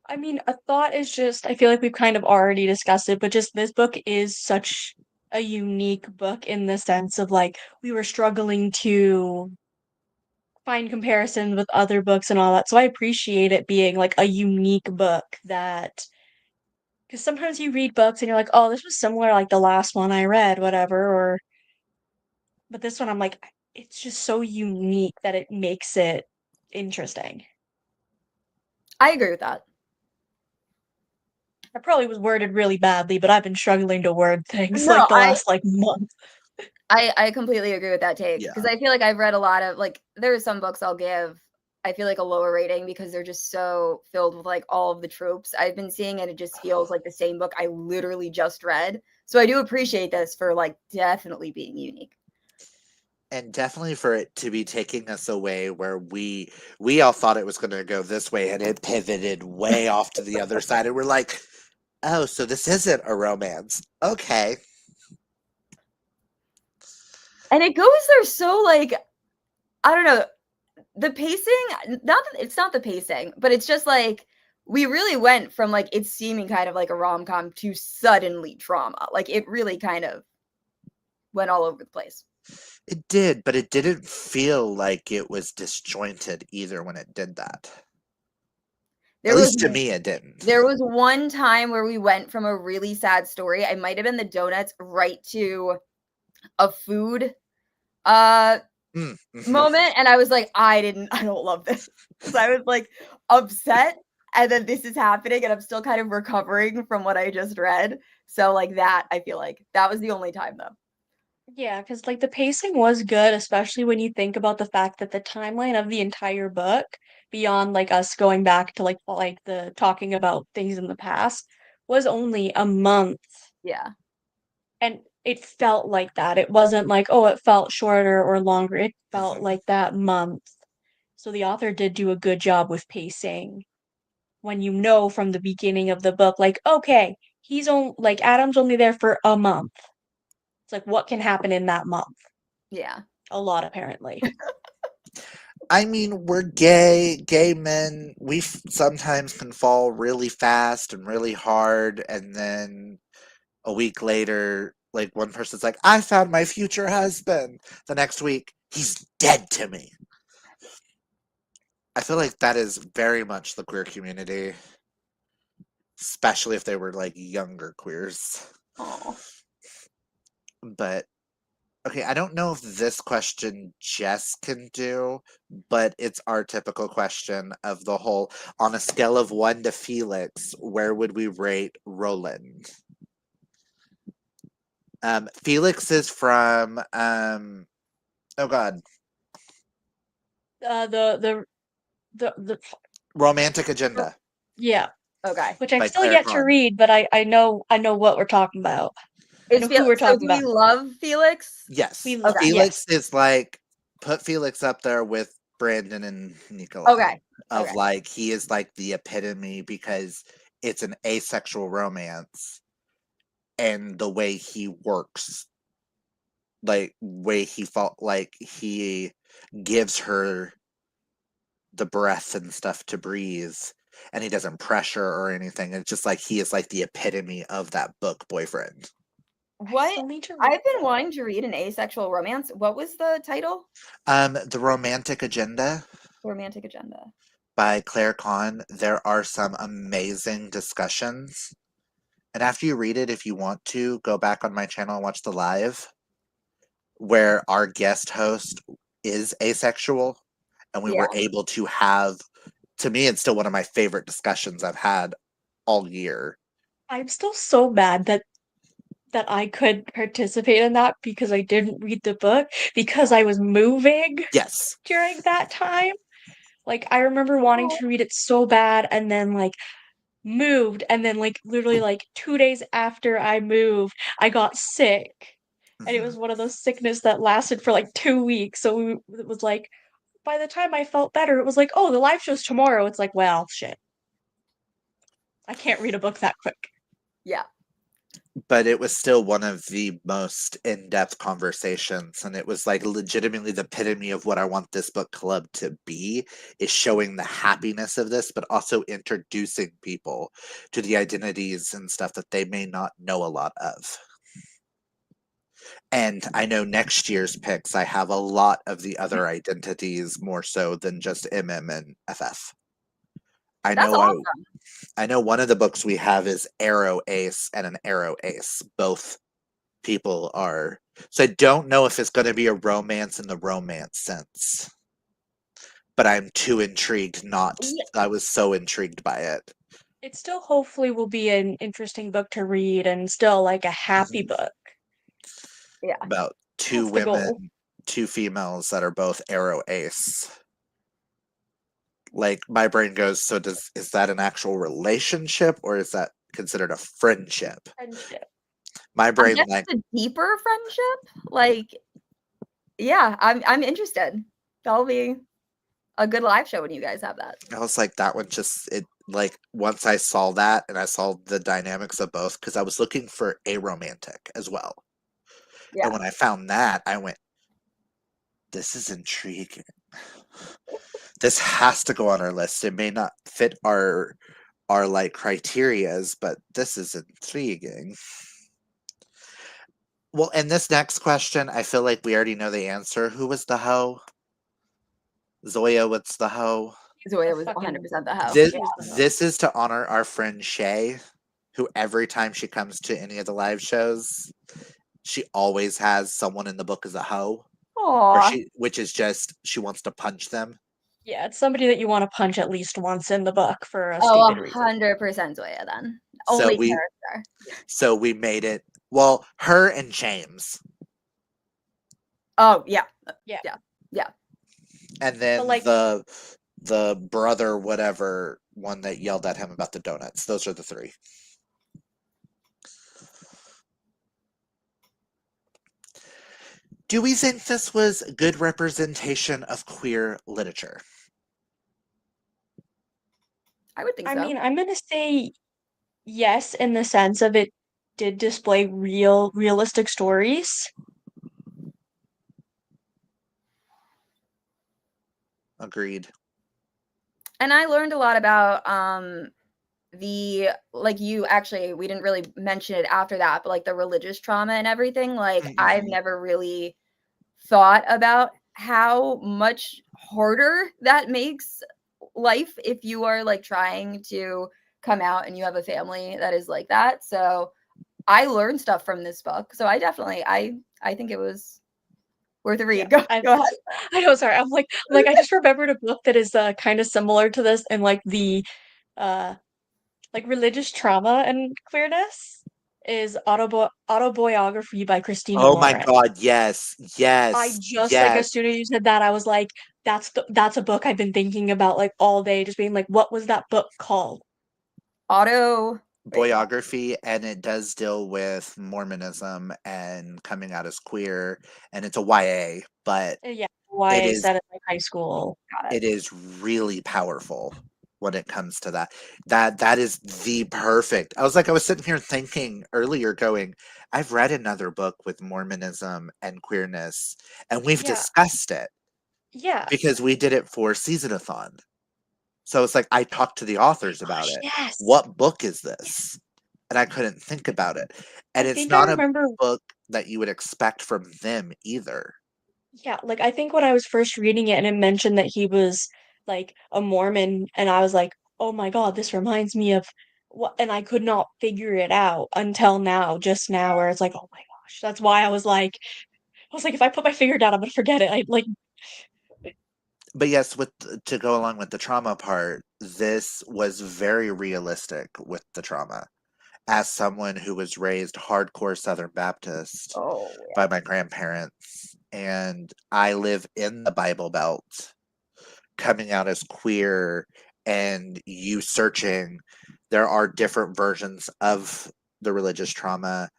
I mean, a thought is just, I feel like we've kind of already discussed it, but just this book is such a unique book in the sense of like, we were struggling to find comparisons with other books and all that. So I appreciate it being like a unique book that, because sometimes you read books and you're like, oh, this was similar like the last one I read, whatever, or, but this one I'm like, it's just so unique that it makes it interesting. I agree with that. That probably was worded really badly, but I've been struggling to word things No, like the last like month. I completely agree with that take Yeah. because I feel like I've read a lot of like there are some books I'll give I feel like a lower rating because they're just so filled with like all of the tropes I've been seeing and it just feels like the same book I literally just read. So I do appreciate this for like definitely being unique. And definitely for it to be taking us away where we all thought it was going to go this way and it pivoted way off to the other side and we're like, oh, so this isn't a romance. Okay. And it goes there so like I don't know, the pacing, not that it's not the pacing, but it's just like we really went from like it seeming kind of like a rom-com to suddenly trauma. Like it really kind of went all over the place. It did, but it didn't feel like it was disjointed either when it did that. There At was least to me, it didn't. there was one time where we went from a really sad story. I might have been the donuts right to a food Mm-hmm. moment and I was like I don't love this. So I was like upset and then this is happening and I'm still kind of recovering from what I just read. So like that I feel like that was the only time though. Yeah, because like the pacing was good, especially when you think about the fact that the timeline of the entire book, beyond like us going back to like the talking about things in the past, was only a month. Yeah. And it felt like that. It wasn't like, oh, it felt shorter or longer. It felt Mm-hmm. like that month. So the author did do a good job with pacing when you know from the beginning of the book, like, okay, he's on like Adam's only there for a month. It's like what can happen in that month? Yeah. A lot, apparently. I mean, we're gay men. We sometimes can fall really fast and really hard, and then a week later, like one person's like, I found my future husband. The next week, he's dead to me. I feel like that is very much the queer community, especially if they were like younger queers. Oh. But Okay, I don't know if this question Jess can do, but it's our typical question of the whole. On a scale of 1 to Felix, where would we rate Roland? Felix is from oh god, The Romantic Agenda yeah, Okay. which I've by still Claire yet to Kahn. read, but I know what we're talking about. I know who we're So talking do we about. love Felix? Yes, Okay. Felix Yes. is like, put Felix up there with Brandon and Nikolai. Okay. Of Okay. like, he is like the epitome because it's an asexual romance, and the way he works, like way he felt like he gives her the breath and stuff to breathe, and he doesn't pressure or anything. It's just like he is like the epitome of that book boyfriend. I What? still need to read I've been it. wanting to read an asexual romance. What was the title? The Romantic Agenda Romantic Agenda. by Claire Kahn. There are some amazing discussions. And after you read it, if you want to, go back on my channel and watch the live where our guest host is asexual, and we were able to have, to me, it's still one of my favorite discussions I've had all year. I'm still so mad that I could participate in that because I didn't read the book because I was moving Yes. during that time. Like I remember wanting to read it so bad and then like moved and then like literally like 2 days after I moved, I got sick. And it was one of those sickness that lasted for like 2 weeks. So it was like by the time I felt better, it was like, oh, the live show's tomorrow. It's like, well, shit. I can't read a book that quick. Yeah. But it was still one of the most in-depth conversations, and it was like legitimately the epitome of what I want this book club to be, is showing the happiness of this, but also introducing people to the identities and stuff that they may not know a lot of. And I know next year's picks, I have a lot of the other identities more so than just MM and FF. I That's know awesome. I know one of the books we have is Arrow Ace and an Arrow Ace. Both people are. So I don't know if it's going to be a romance in the romance sense. But I'm too intrigued not. I was so intrigued by it. It still hopefully will be an interesting book to read and still like a happy book. Yeah. About two That's the women, goal. two females that are both Arrow Ace. Like my brain goes, so is that an actual relationship or is that considered a friendship? Friendship. My I brain guess like it's a deeper friendship. Like, yeah, I'm interested. That'll be a good live show when you guys have that. I was like, that one just, it like, once I saw that and I saw the dynamics of both, because I was looking for a romantic as well. Yeah. And when I found that, I went, this is intriguing. This has to go on our list. It may not fit our like criterias, but this is intriguing. Well, in this next question, I feel like we already know the answer. Who was the hoe? Zoya, what's the hoe? Zoya was fucking- 100% the hoe. This, She was the hoe. this is to honor our friend Shay, who every time she comes to any of the live shows, she always has someone in the book as a hoe. Or Aw. which is just, she wants to punch them. Yeah, it's somebody that you want to punch at least once in the book for a Oh, stupid reason. 100% Zoya then. So Only we- character. So we made it, well, her and James. Oh, yeah. And then But, like- the brother whatever one that yelled at him about the donuts. Those are the three. Do we think this was a good representation of queer literature? I would think I so. mean, I'm gonna say yes in the sense of it did display realistic stories. Agreed. And I learned a lot about the, like, you actually, we didn't really mention it after that, but like the religious trauma and everything. Like, I've never really thought about how much harder that makes life if you are like trying to come out and you have a family that is like that. So I learned stuff from this book. So I definitely, I think it was Worth a read. Yeah, Go ahead. I know, sorry. I'm like, I just remembered a book that is kind of similar to this and like the uh like religious trauma and queerness is autobiography by Christina Oh my Lauren. God, yes, I yes, just like yes. as soon as you said that, I was like, that's a book I've been thinking about like all day, just being like, what was that book called? Auto. Wait. Boyography, and it does deal with Mormonism and coming out as queer, and it's a YA, but Yeah, it YA is set at like high school. Got it. it is really powerful when it comes to that. That is the perfect. I was sitting here thinking earlier, going, I've read another book with Mormonism and queerness, and we've Yeah, discussed it yeah. because we did it for Seasonathon. So it's like I talked to the authors about Gosh, it. yes. What book is this? And I couldn't think about it. I And it's think I not a remember. book that you would expect from them either. Yeah, like I think when I was first reading it and it mentioned that he was like a Mormon, and I was like, oh my God, this reminds me of what, and I could not figure it out until now, just now, where it's like, oh my gosh, that's why I was like, if I put my finger down, I'm gonna forget it. I like, But yes, to go along with the trauma part, this was very realistic with the trauma. As someone who was raised hardcore Southern Baptist Oh, by my grandparents, and I live in the Bible Belt, coming out as queer and you searching, there are different versions of the religious trauma.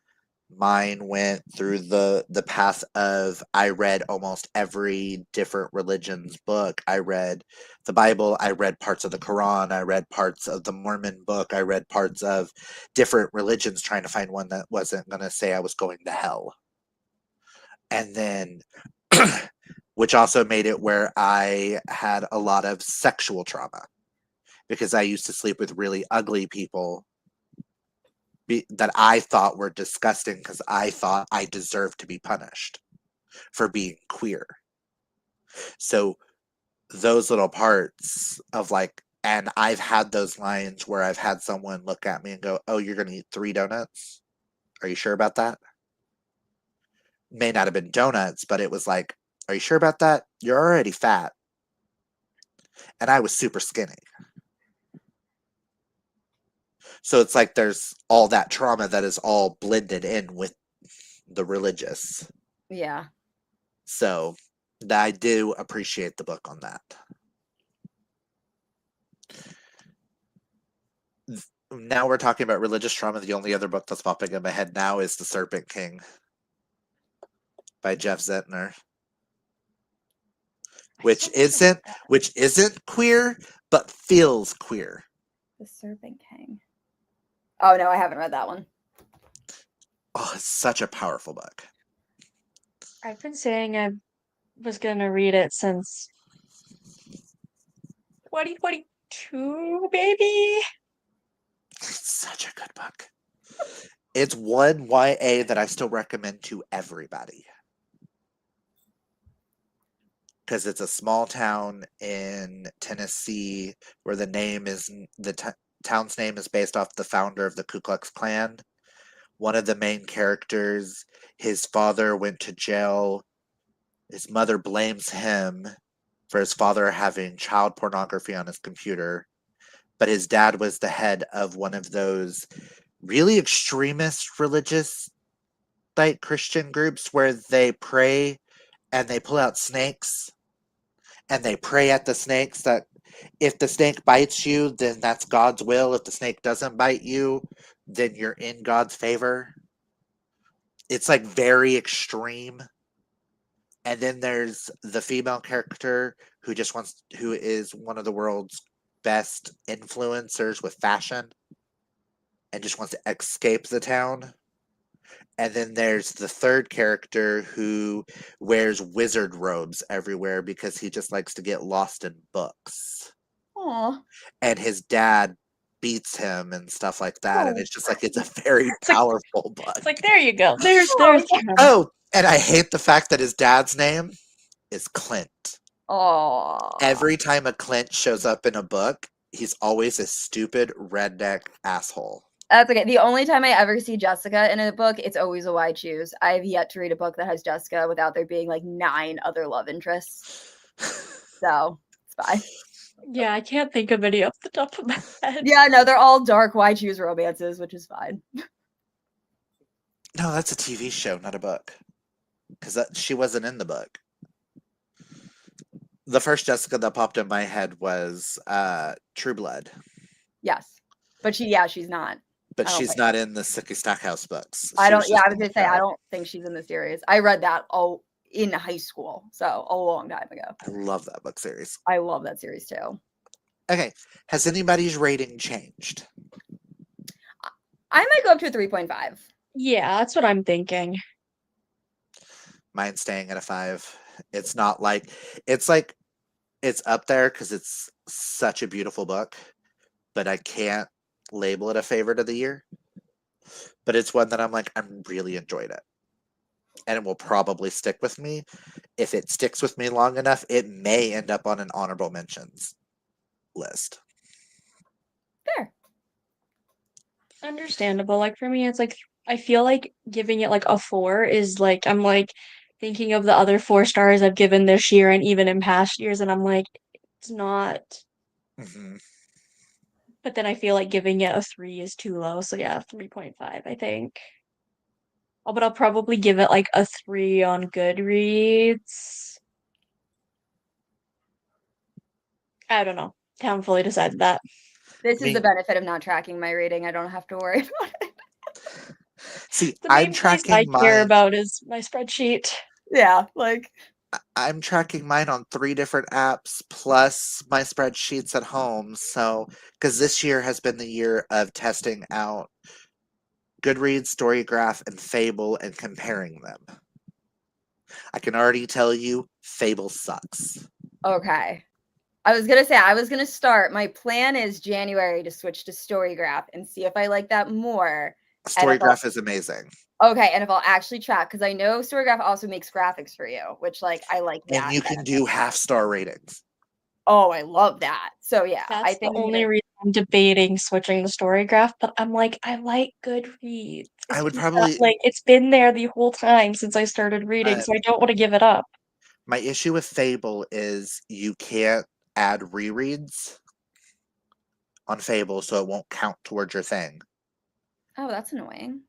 Mine went through the path of I read almost every different religion's book. I read the Bible, I read parts of the Quran, I read parts of the Mormon book, I read parts of different religions trying to find one that wasn't going to say I was going to hell. And then which also made it where I had a lot of sexual trauma because I used to sleep with really ugly people that I thought were disgusting because I thought I deserved to be punished for being queer. So those little parts of like, and I've had those lines where I've had someone look at me and go, "Oh, you're going to eat 3 donuts? Are you sure about that?" May not have been donuts, but it was like, "Are you sure about that? You're already fat." And I was super skinny. So it's like there's all that trauma that is all blended in with the religious. yeah. So I do appreciate the book on that. Now we're talking about religious trauma. The only other book that's popping in my head now is The Serpent King by Jeff Zentner, I which still need to read that. isn't queer, but feels queer. The Serpent King. Oh no, I haven't read that one. Oh, it's such a powerful book. I've been saying I was gonna read it since 2022, baby. It's such a good book. It's one YA that I still recommend to everybody. Because it's a small town in Tennessee where the town's name is based off the founder of the Ku Klux Klan. One of the main characters, his father went to jail. His mother blames him for his father having child pornography on his computer. But his dad was the head of one of those really extremist religious like Christian groups where they pray and they pull out snakes and they pray at the snakes that if the snake bites you, then that's God's will. If the snake doesn't bite you, then you're in God's favor. It's like very extreme. And then there's the female character who is one of the world's best influencers with fashion and just wants to escape the town. And then there's the third character who wears wizard robes everywhere because he just likes to get lost in books. Aw. And his dad beats him and stuff like that. And Oh, it's just like it's a very it's like powerful book. it's like there you go. There's Oh, Oh, and I hate the fact that his dad's name is Clint. Aw. Every time a Clint shows up in a book, he's always a stupid redneck asshole. That's okay. The only time I ever see Jessica in a book, it's always a why choose. I have yet to read a book that has Jessica without there being like 9 other love interests. So it's fine. Yeah, I can't think of any off the top of my head. Yeah, no, they're all dark why choose romances, which is fine. No, that's a TV show, not a book. Because she wasn't in the book. The first Jessica that popped in my head was True Blood. Yes. But she's not. But I don't she's think. not in the Sicky Stackhouse books. I She was don't, yeah, just I was in the gonna say, I show. don't think she's in the series. I read that in high school, so a long time ago. I love that book series. I love that series too. Okay, has anybody's rating changed? I might go up to a 3.5. Yeah, that's what I'm thinking. Mine's staying at a 5. It's not like it's up there because it's such a beautiful book, but I can't label it a favorite of the year. But it's one that I'm really enjoyed it. And it will probably stick with me. If it sticks with me long enough, it may end up on an honorable mentions list. Fair. Understandable. Like for me, it's like I feel like giving it like a 4 is like I'm like thinking of the other 4 stars I've given this year and even in past years, and I'm like, it's not. Hmm. But then I feel like giving it a 3 is too low. So yeah, 3.5, I think. Oh, but I'll probably give it like a 3 on Goodreads. I don't know. Haven't fully decided that. This is Me- the benefit of not tracking my rating. I don't have to worry about it. See, The I'm main place I tracking care mine. about is my spreadsheet. Yeah, like I'm tracking mine on 3 different apps plus my spreadsheets at home. So, because this year has been the year of testing out Goodreads, Storygraph, and Fable and comparing them. I can already tell you, Fable sucks. okay. I was gonna say I was gonna start. My plan is January to switch to Storygraph and see if I like that more. And if Storygraph is amazing. okay, and if I'll actually track, because I know Storygraph also makes graphics for you, which like I like And that. you can do half-star ratings. Oh, I love that. So yeah, I That's the think I'm only gonna. reason I'm debating switching to Storygraph, but I'm like, I like Goodreads. I It's would because, probably like it's been there the whole time since I started reading, uh, so I don't want to give it up. my issue with Fable is you can't add rereads on Fable, so it won't count towards your thing. Oh, that's annoying.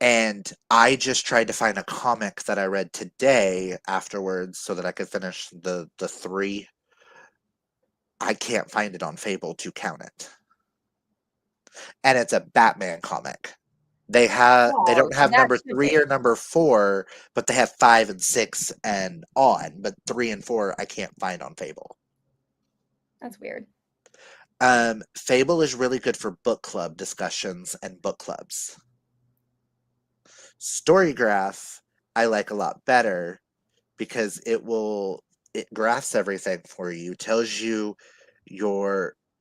And I just tried to find a comic that I read today afterwards so that I could finish the 3. I can't find it on Fable to count it. And it's a Batman comic. They Oh, don't have that number should 3 be. or number 4, but they have 5 and 6 and on, but 3 and 4 I can't find on Fable. That's weird. Fable is really good for book club discussions and book clubs. Storygraph I like a lot better because it graphs everything for you, tells you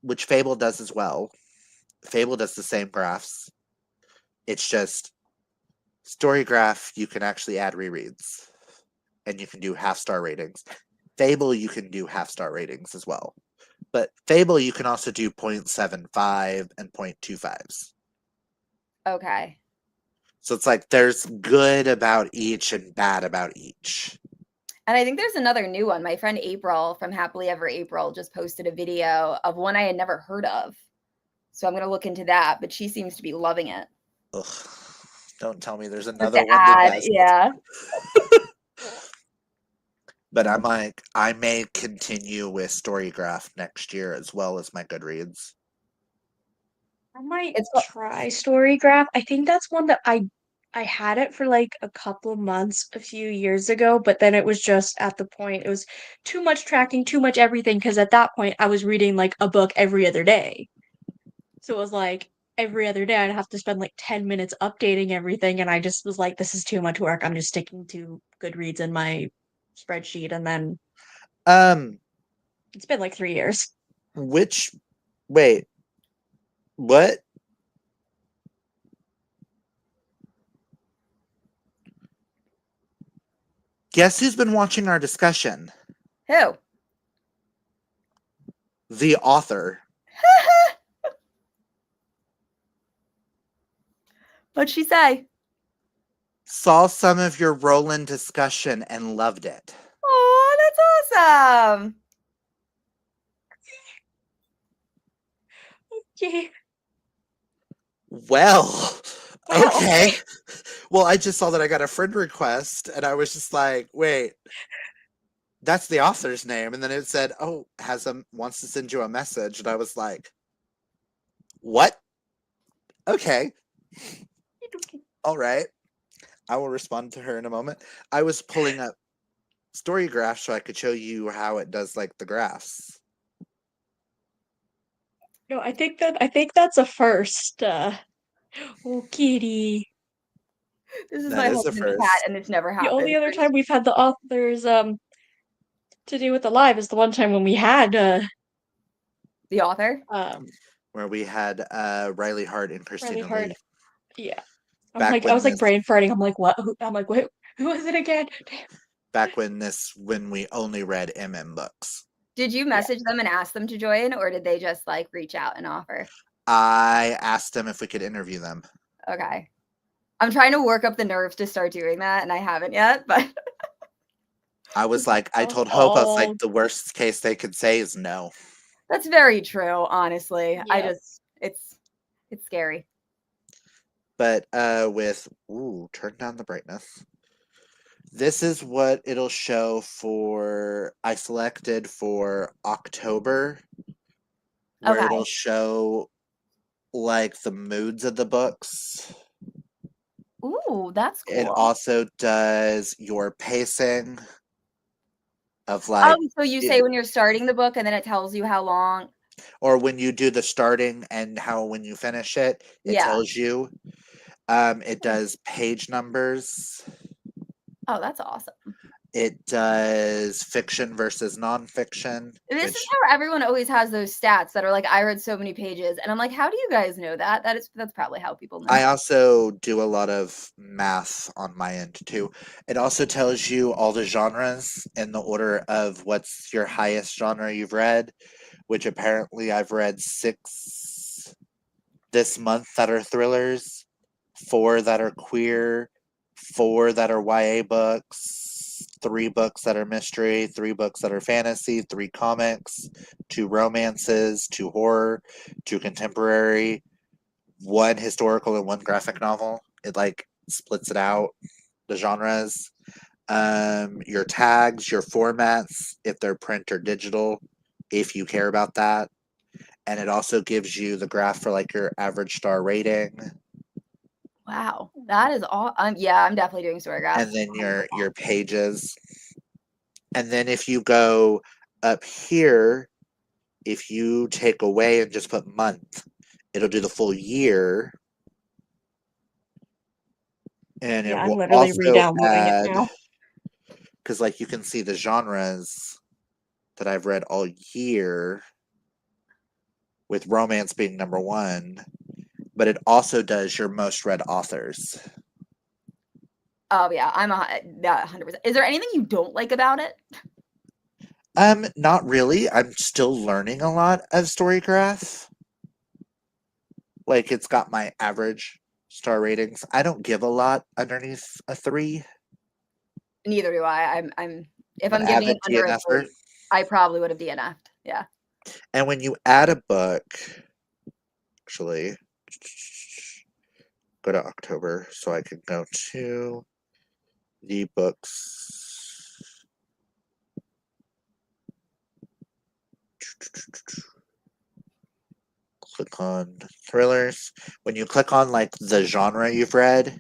which Fable does as well. Fable does the same graphs. It's just Storygraph you can actually add rereads and you can do half-star ratings. Fable you can do half-star ratings as well. But Fable you can also do 0.75 and 0.25s. Okay. So it's like there's good about each and bad about each. And I think there's another new one. My friend April from Happily Ever April just posted a video of one I had never heard of. So I'm gonna look into that, but she seems to be loving it. Ugh. Don't tell me there's Just another the one to ad, test. yeah. But I'm like, I may continue with Storygraph next year as well as my Goodreads. I might It's try Storygraph. I think that's one that I had it for like a couple months a few years ago, but then it was just at the point it was too much tracking, too much everything, because at that point I was reading like a book every other day. So it was like every other day I'd have to spend like 10 minutes updating everything, and I just was like, this is too much work. I'm just sticking to Goodreads and my spreadsheet, and then Um, it's been like 3 years. which wait, what? Guess who's been watching our discussion? who? The author. What'd she say? Saw some of your Roland discussion and loved it. Oh, that's awesome. Yeah. Well, Well, okay. Well, I just saw that I got a friend request, and I was just like, wait, that's the author's name. And then it said, oh, wants to send you a message. And I was like, what? Okay. All right. I will respond to her in a moment. I was pulling up story graphs so I could show you how it does like the graphs. No, I think that's a first. Oh, kitty. This is That my is a husband's cat, first. and it's never The only happened. other time we've had the authors to do with the live is the one time when we had The author? Where we had Riley Hart and Christina Riley Hart. Lee. Yeah. Back I when was like this, brain farting. I'm like, what? I'm like, wait, who was it again? Damn. back when we only read MM books. Did you message them and ask them to join, or did they just like reach out and offer? I asked them if we could interview them. Okay. I'm trying to work up the nerves to start doing that, and I haven't yet, but I was like, I told Hope, I was like, the worst case they could say is no. that's very true, honestly. Yeah. It's scary. But turn down the brightness. This is what it'll show for, I selected for October, where Okay. it'll show like the moods of the books. Ooh, that's cool. It also does your pacing of like. Oh, so you say when you're starting the book and then it tells you how long? Or when you do the starting and how when you finish it, it Yeah. tells you. It does page numbers. Oh, that's awesome. It does fiction versus nonfiction. This is how everyone always has those stats that are like, I read so many pages. And I'm like, how do you guys know that? That's probably how people know. I also do a lot of math on my end too. It also tells you all the genres in the order of what's your highest genre you've read, which apparently I've read 6 this month that are thrillers, 4 that are queer, 4 that are YA books, 3 books that are mystery, 3 books that are fantasy, 3 comics, 2 romances, 2 horror, 2 contemporary, 1 historical, and 1 graphic novel. It like splits it out, the genres. Your tags, your formats, if they're print or digital, if you care about that. And it also gives you the graph for like your average star rating. Wow, that is all. Yeah, I'm definitely doing story graphs. And then your pages. And then if you go up here, if you take away and just put month, it'll do the full year. And Yeah, it I'm will literally also re-downloading add, it now. because like you can see the genres that I've read all year, with romance being number 1, but it also does your most read authors. Oh yeah, I'm 100%. Is there anything you don't like about it? Not really. I'm still learning a lot of Storygraph. Like it's got my average star ratings. I don't give a lot underneath a 3. Neither do I. I'm if An I'm giving it avid under a DNFer. 3, I probably would have DNF'd. Yeah. And when you add a book, actually, go to October so I can go to the books. Click on thrillers. When you click on like the genre you've read,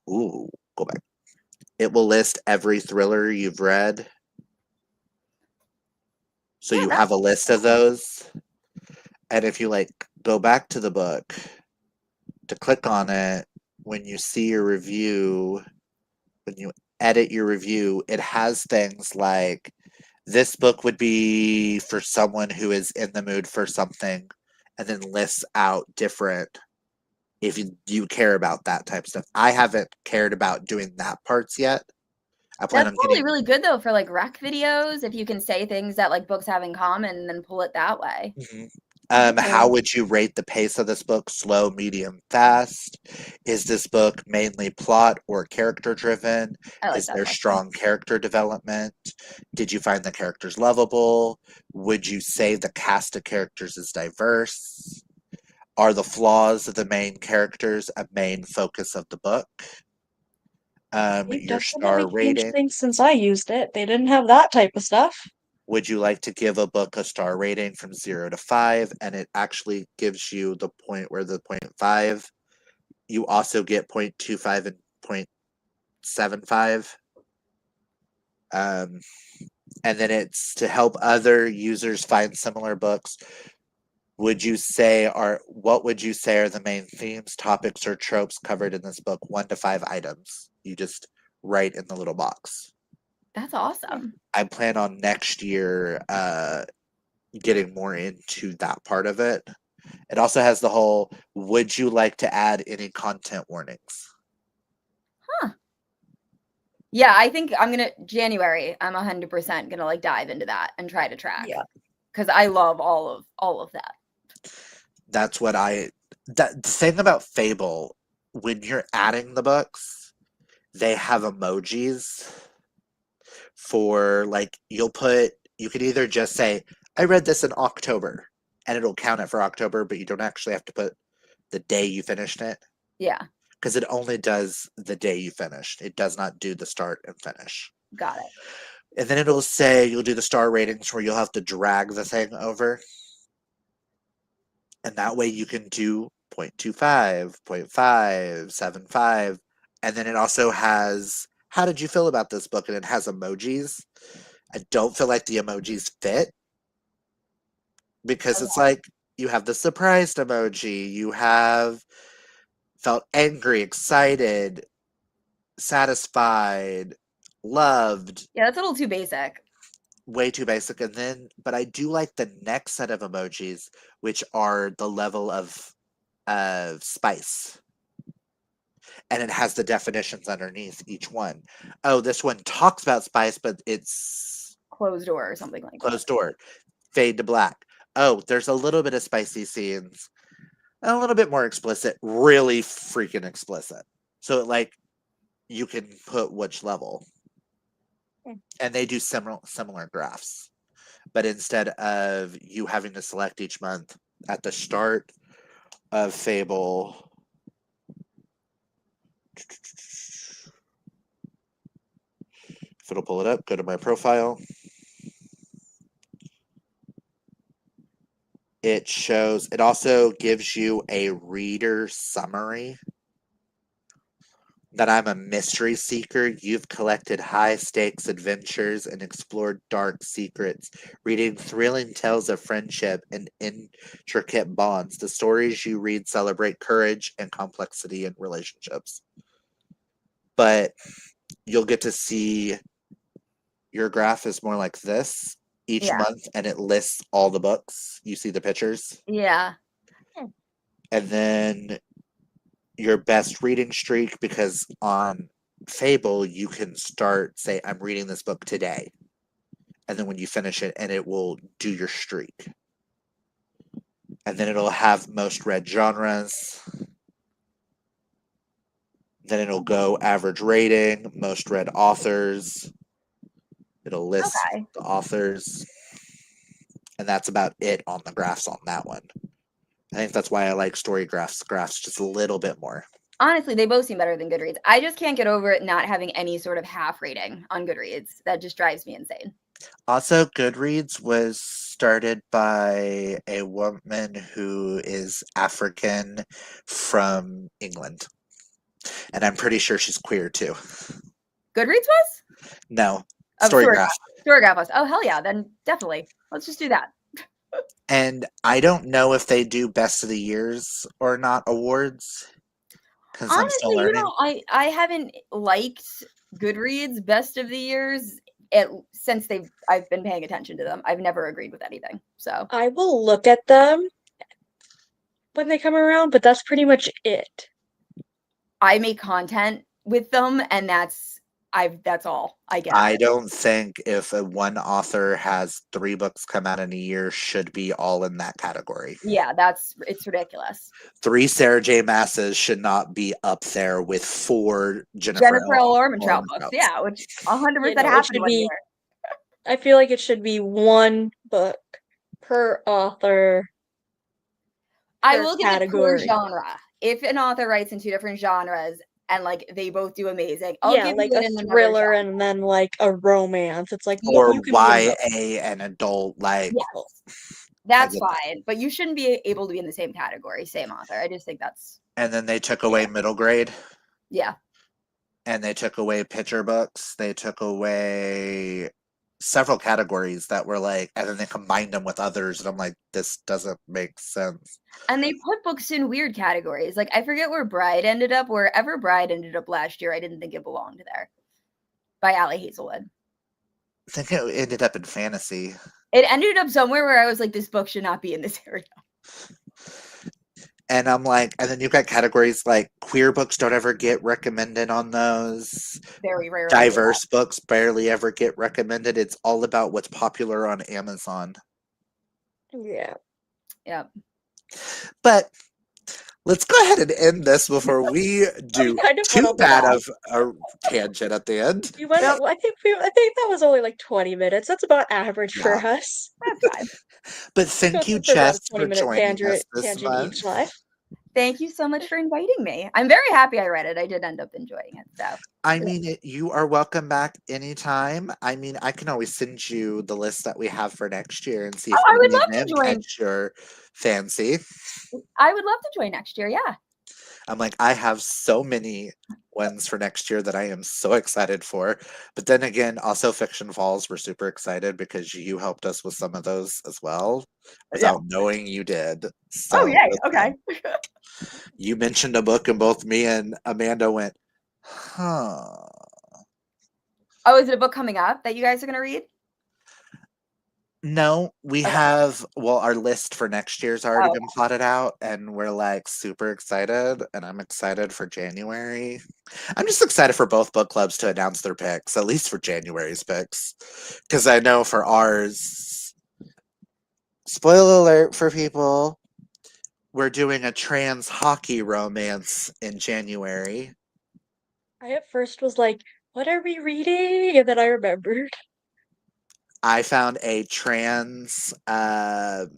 go back. It will list every thriller you've read. So Yeah, you have a list of those. And if you like go back to the book to click on it, when you see your review, when you edit your review, it has things like this book would be for someone who is in the mood for something, and then lists out different if you care about that type of stuff. I haven't cared about doing that parts yet. I plan That's on probably getting really good though for like rec videos if you can say things that like books have in common and then pull it that way. How Oh. would you rate the pace of this book? Slow, medium, fast? Is this book mainly plot or character driven? I like Is that there question. strong character development? Did you find the characters lovable? Would you say the cast of characters is diverse? Are the flaws of the main characters a main focus of the book? They've Your star definitely changed rating. things since I used it. They didn't have that type of stuff. Would you like to give a book a star rating from 0 to 5? And it actually gives you the point where the 0.5. You also get 0.25 and 0.75. And then it's to help other users find similar books. What would you say are the main themes, topics, or tropes covered in this book? 1 to 5 items. You just write in the little box. That's awesome. I plan on next year getting more into that part of it. It also has the whole, would you like to add any content warnings? Yeah, I think January, I'm 100% gonna like dive into that and try to track. Yeah. Because I love all of that. That's what the thing about Fable, when you're adding the books, they have emojis for like, you could either just say, I read this in October, and it'll count it for October, but you don't actually have to put the day you finished it. Yeah. Because it only does the day you finished. It does not do the start and finish. Got it. And then it'll say you'll do the star ratings where you'll have to drag the thing over. And that way you can do 0.25, 0.5, 75. And then it also has, how did you feel about this book? And it has emojis. I don't feel like the emojis fit. Because it's like, you have the surprised emoji, you have felt angry, excited, satisfied, loved. Yeah, that's a little too basic. Way too basic. But I do like the next set of emojis, which are the level of spice. And it has the definitions underneath each one. Oh, this one talks about spice, but it's Closed door or something like that. closed door. Fade to black. Oh, there's a little bit of spicy scenes. A little bit more explicit. Really freaking explicit. So like you can put which level. And they do similar graphs. But instead of you having to select each month at the start of Fable, if it'll pull it up, go to my profile. It also gives you a reader summary. That I'm a mystery seeker. You've collected high-stakes adventures and explored dark secrets, reading thrilling tales of friendship and intricate bonds. The stories you read celebrate courage and complexity in relationships. But you'll get to see your graph is more like this each month, and it lists all the books. You see the pictures. Yeah. And then your best reading streak, because on Fable you can say I'm reading this book today, and then when you finish it, and it will do your streak, and then it'll have most read genres, then it'll go average rating, most read authors, it'll list the authors, and that's about it on the graphs on that one. I think that's why I like story graphs just a little bit more. Honestly, they both seem better than Goodreads. I just can't get over it not having any sort of half rating on Goodreads. That just drives me insane. Also, Goodreads was started by a woman who is African from England. And I'm pretty sure she's queer too. Goodreads was? No. Storygraph. Storygraph was. Oh, hell yeah. Then definitely. Let's just do that. And I don't know if they do best of the years or not awards. Because I'm still Honestly, learning. I haven't liked Goodreads best of the years since I've been paying attention to them. I've never agreed with anything. So I will look at them when they come around, but that's pretty much it. I make content with them, and that's That's all I get. I don't think if one author has 3 books come out in a year should be all in that category. Yeah, it's ridiculous. 3 Sarah J. Masses should not be up there with 4 Jennifer L. L. Ormantrout books, Ormantrouts. yeah, which 100% You know, it happened should one be. year. I feel like it should be one book per author. I per will give it per category. genre. If an author writes in 2 different genres and like they both do amazing, I'll Yeah, give like you a it in another thriller genre. and then like a romance. It's like, Yeah. well, Or you can be in both. YA and adult, like, Yes, that's get that. fine. But you shouldn't be able to be in the same category, same author. I just think that's And then they took away middle grade, yeah. and they took away picture books. They took away several categories that were like, and then they combined them with others, and I'm like, this doesn't make sense. And they put books in weird categories. Like I forget where Bride ended up. Wherever Bride ended up last year, I didn't think it belonged there. By Allie Hazelwood. I think it ended up in fantasy. It ended up somewhere where I was like, this book should not be in this area. And I'm like, and then you've got categories like queer books don't ever get recommended on those. Very rarely. Diverse books barely ever get recommended. It's all about what's popular on Amazon. Yeah. Yep. But let's go ahead and end this before we do kind of too went on bad that. of a tangent at the end. We went. I think that was only like 20 minutes. That's about average for Yeah. us. That's fine. But thank you, For about a Jess, for 20-minute joining us this tangent month. each life. Thank you so much for inviting me. I'm very happy I read it. I did end up enjoying it. So I mean, you are welcome back anytime. I mean, I can always send you the list that we have for next year and see if I would any love of to them join. catch your fancy. I would love to join next year. Yeah. I'm like, I have so many ones for next year that I am so excited for. But then again, also Fiction Falls, we're super excited because you helped us with some of those as well without knowing you did. So, Oh, yay. Okay. You mentioned a book and both me and Amanda went, huh. Oh, is it a book coming up that you guys are going to read? No, we have, well, our list for next year's already Oh. been plotted out, and we're like super excited, and I'm excited for January. I'm just excited for both book clubs to announce their picks, at least for January's picks. Because I know for ours, spoiler alert for people, we're doing a trans hockey romance in January. I at first was like, what are we reading? And then I remembered. I found a trans, it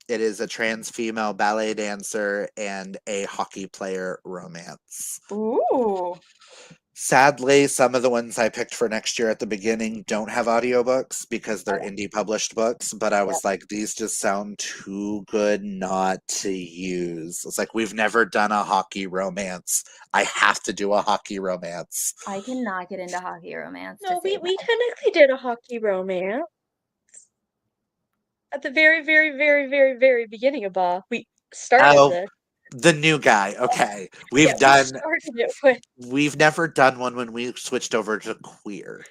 is a trans female ballet dancer and a hockey player romance. Ooh. Sadly, some of the ones I picked for next year at the beginning don't have audiobooks because they're indie published books, but I was like, these just sound too good not to use. It's like, we've never done a hockey romance. I have to do a hockey romance. I cannot get into hockey romance. No, we technically did a hockey romance. At the very, very, very, very, very beginning of Baa. We started the new guy. Okay. We started it with. We've never done one when we switched over to queer.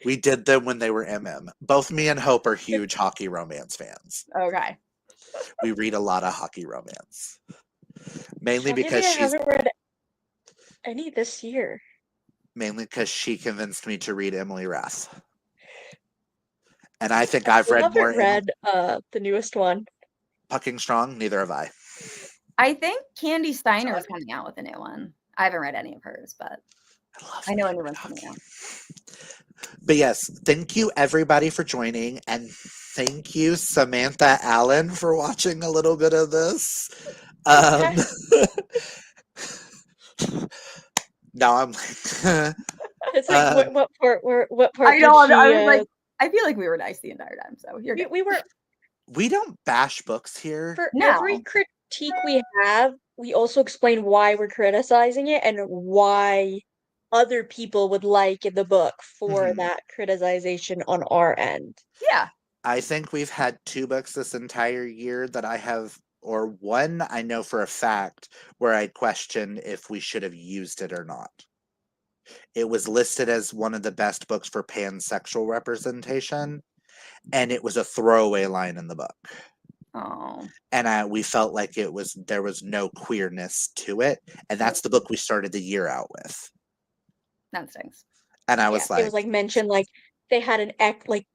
We did them when they were MM. Both me and Hope are huge hockey romance fans. Okay. We read a lot of hockey romance. Mainly Maybe because I haven't read any this year. Mainly because she convinced me to read Emily Rath. And I think I've read more. The newest one. Pucking Strong, neither have I. I think Candy Steiner is coming out with a new one. I haven't read any of hers, but I know a new one's coming out. But yes, thank you everybody for joining, and thank you Samantha Allen for watching a little bit of this. Now I'm like, it's like what part? I know. I was like, I feel like we were nice the entire time, so you're good. We were. We don't bash books here. For every critique we have, we also explain why we're criticizing it and why other people would like in the book for that criticization on our end. Yeah. I think we've had 2 books this entire year that I have, or one I know for a fact, where I questioned if we should have used it or not. It was listed as one of the best books for pansexual representation, and it was a throwaway line in the book. Oh. And we felt like there was no queerness to it, and that's the book we started the year out with. That stings. And I Yeah, was it like, was like mentioned like they had an ex like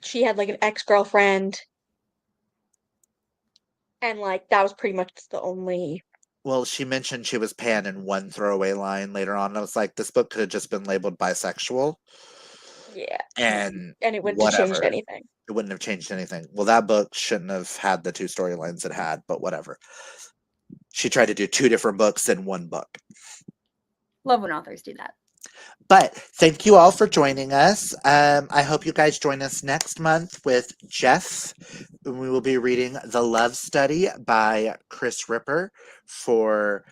she had like an ex-girlfriend and like that was pretty much the only well, she mentioned she was pan in one throwaway line later on. I was like, this book could have just been labeled bisexual yeah. and And it wouldn't have changed whatever. anything. It wouldn't have changed anything. Well, that book shouldn't have had the 2 storylines it had, but whatever. She tried to do 2 different books in one book. Love when authors do that. But thank you all for joining us. I hope you guys join us next month with Jeff. We will be reading The Love Study by Chris Ripper for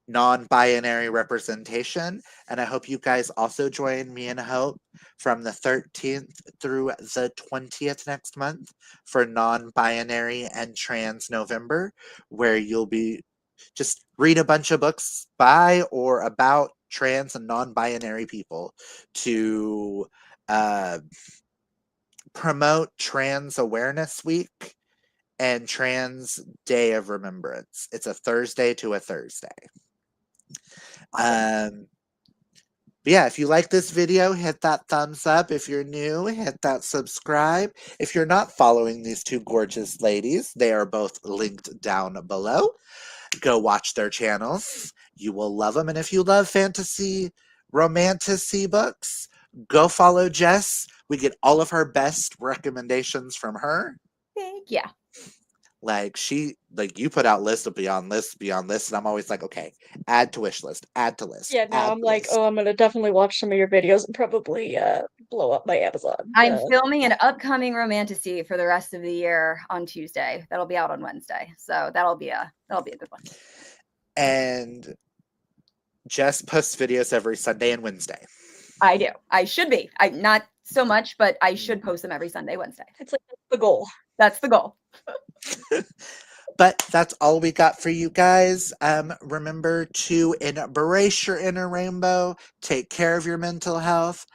non-binary representation. And I hope you guys also join me and Hope from the 13th through the 20th next month for non-binary and trans November, where you'll be just read a bunch of books by or about trans and non-binary people to promote Trans Awareness Week and Trans Day of Remembrance. It's a Thursday to a Thursday. Awesome. But yeah, if you like this video, hit that thumbs up. If you're new, hit that subscribe. If you're not following these 2 gorgeous ladies, they are both linked down below. Go watch their channels. You will love them. And if you love fantasy, romantasy books, go follow Jess. We get all of her best recommendations from her. Yeah. Like you put out list of beyond list, and I'm always like, okay, add to wish list, add to list. Yeah, now I'm like, oh, I'm gonna definitely watch some of your videos and probably blow up my Amazon. I'm filming an upcoming romantasy for the rest of the year on Tuesday. That'll be out on Wednesday. So that'll be a good one. And Jess posts videos every Sunday and Wednesday. I do. I should be. I not so much, but I should post them every Sunday, Wednesday. It's like the goal. That's the goal. But that's all we got for you guys. Remember to embrace your inner rainbow, take care of your mental health,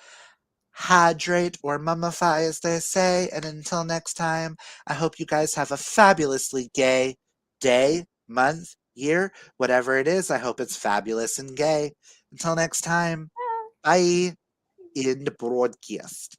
hydrate or mummify, as they say. And until next time, I hope you guys have a fabulously gay day, month, year, whatever it is. I hope it's fabulous and gay. Until next time, bye. In the broadcast.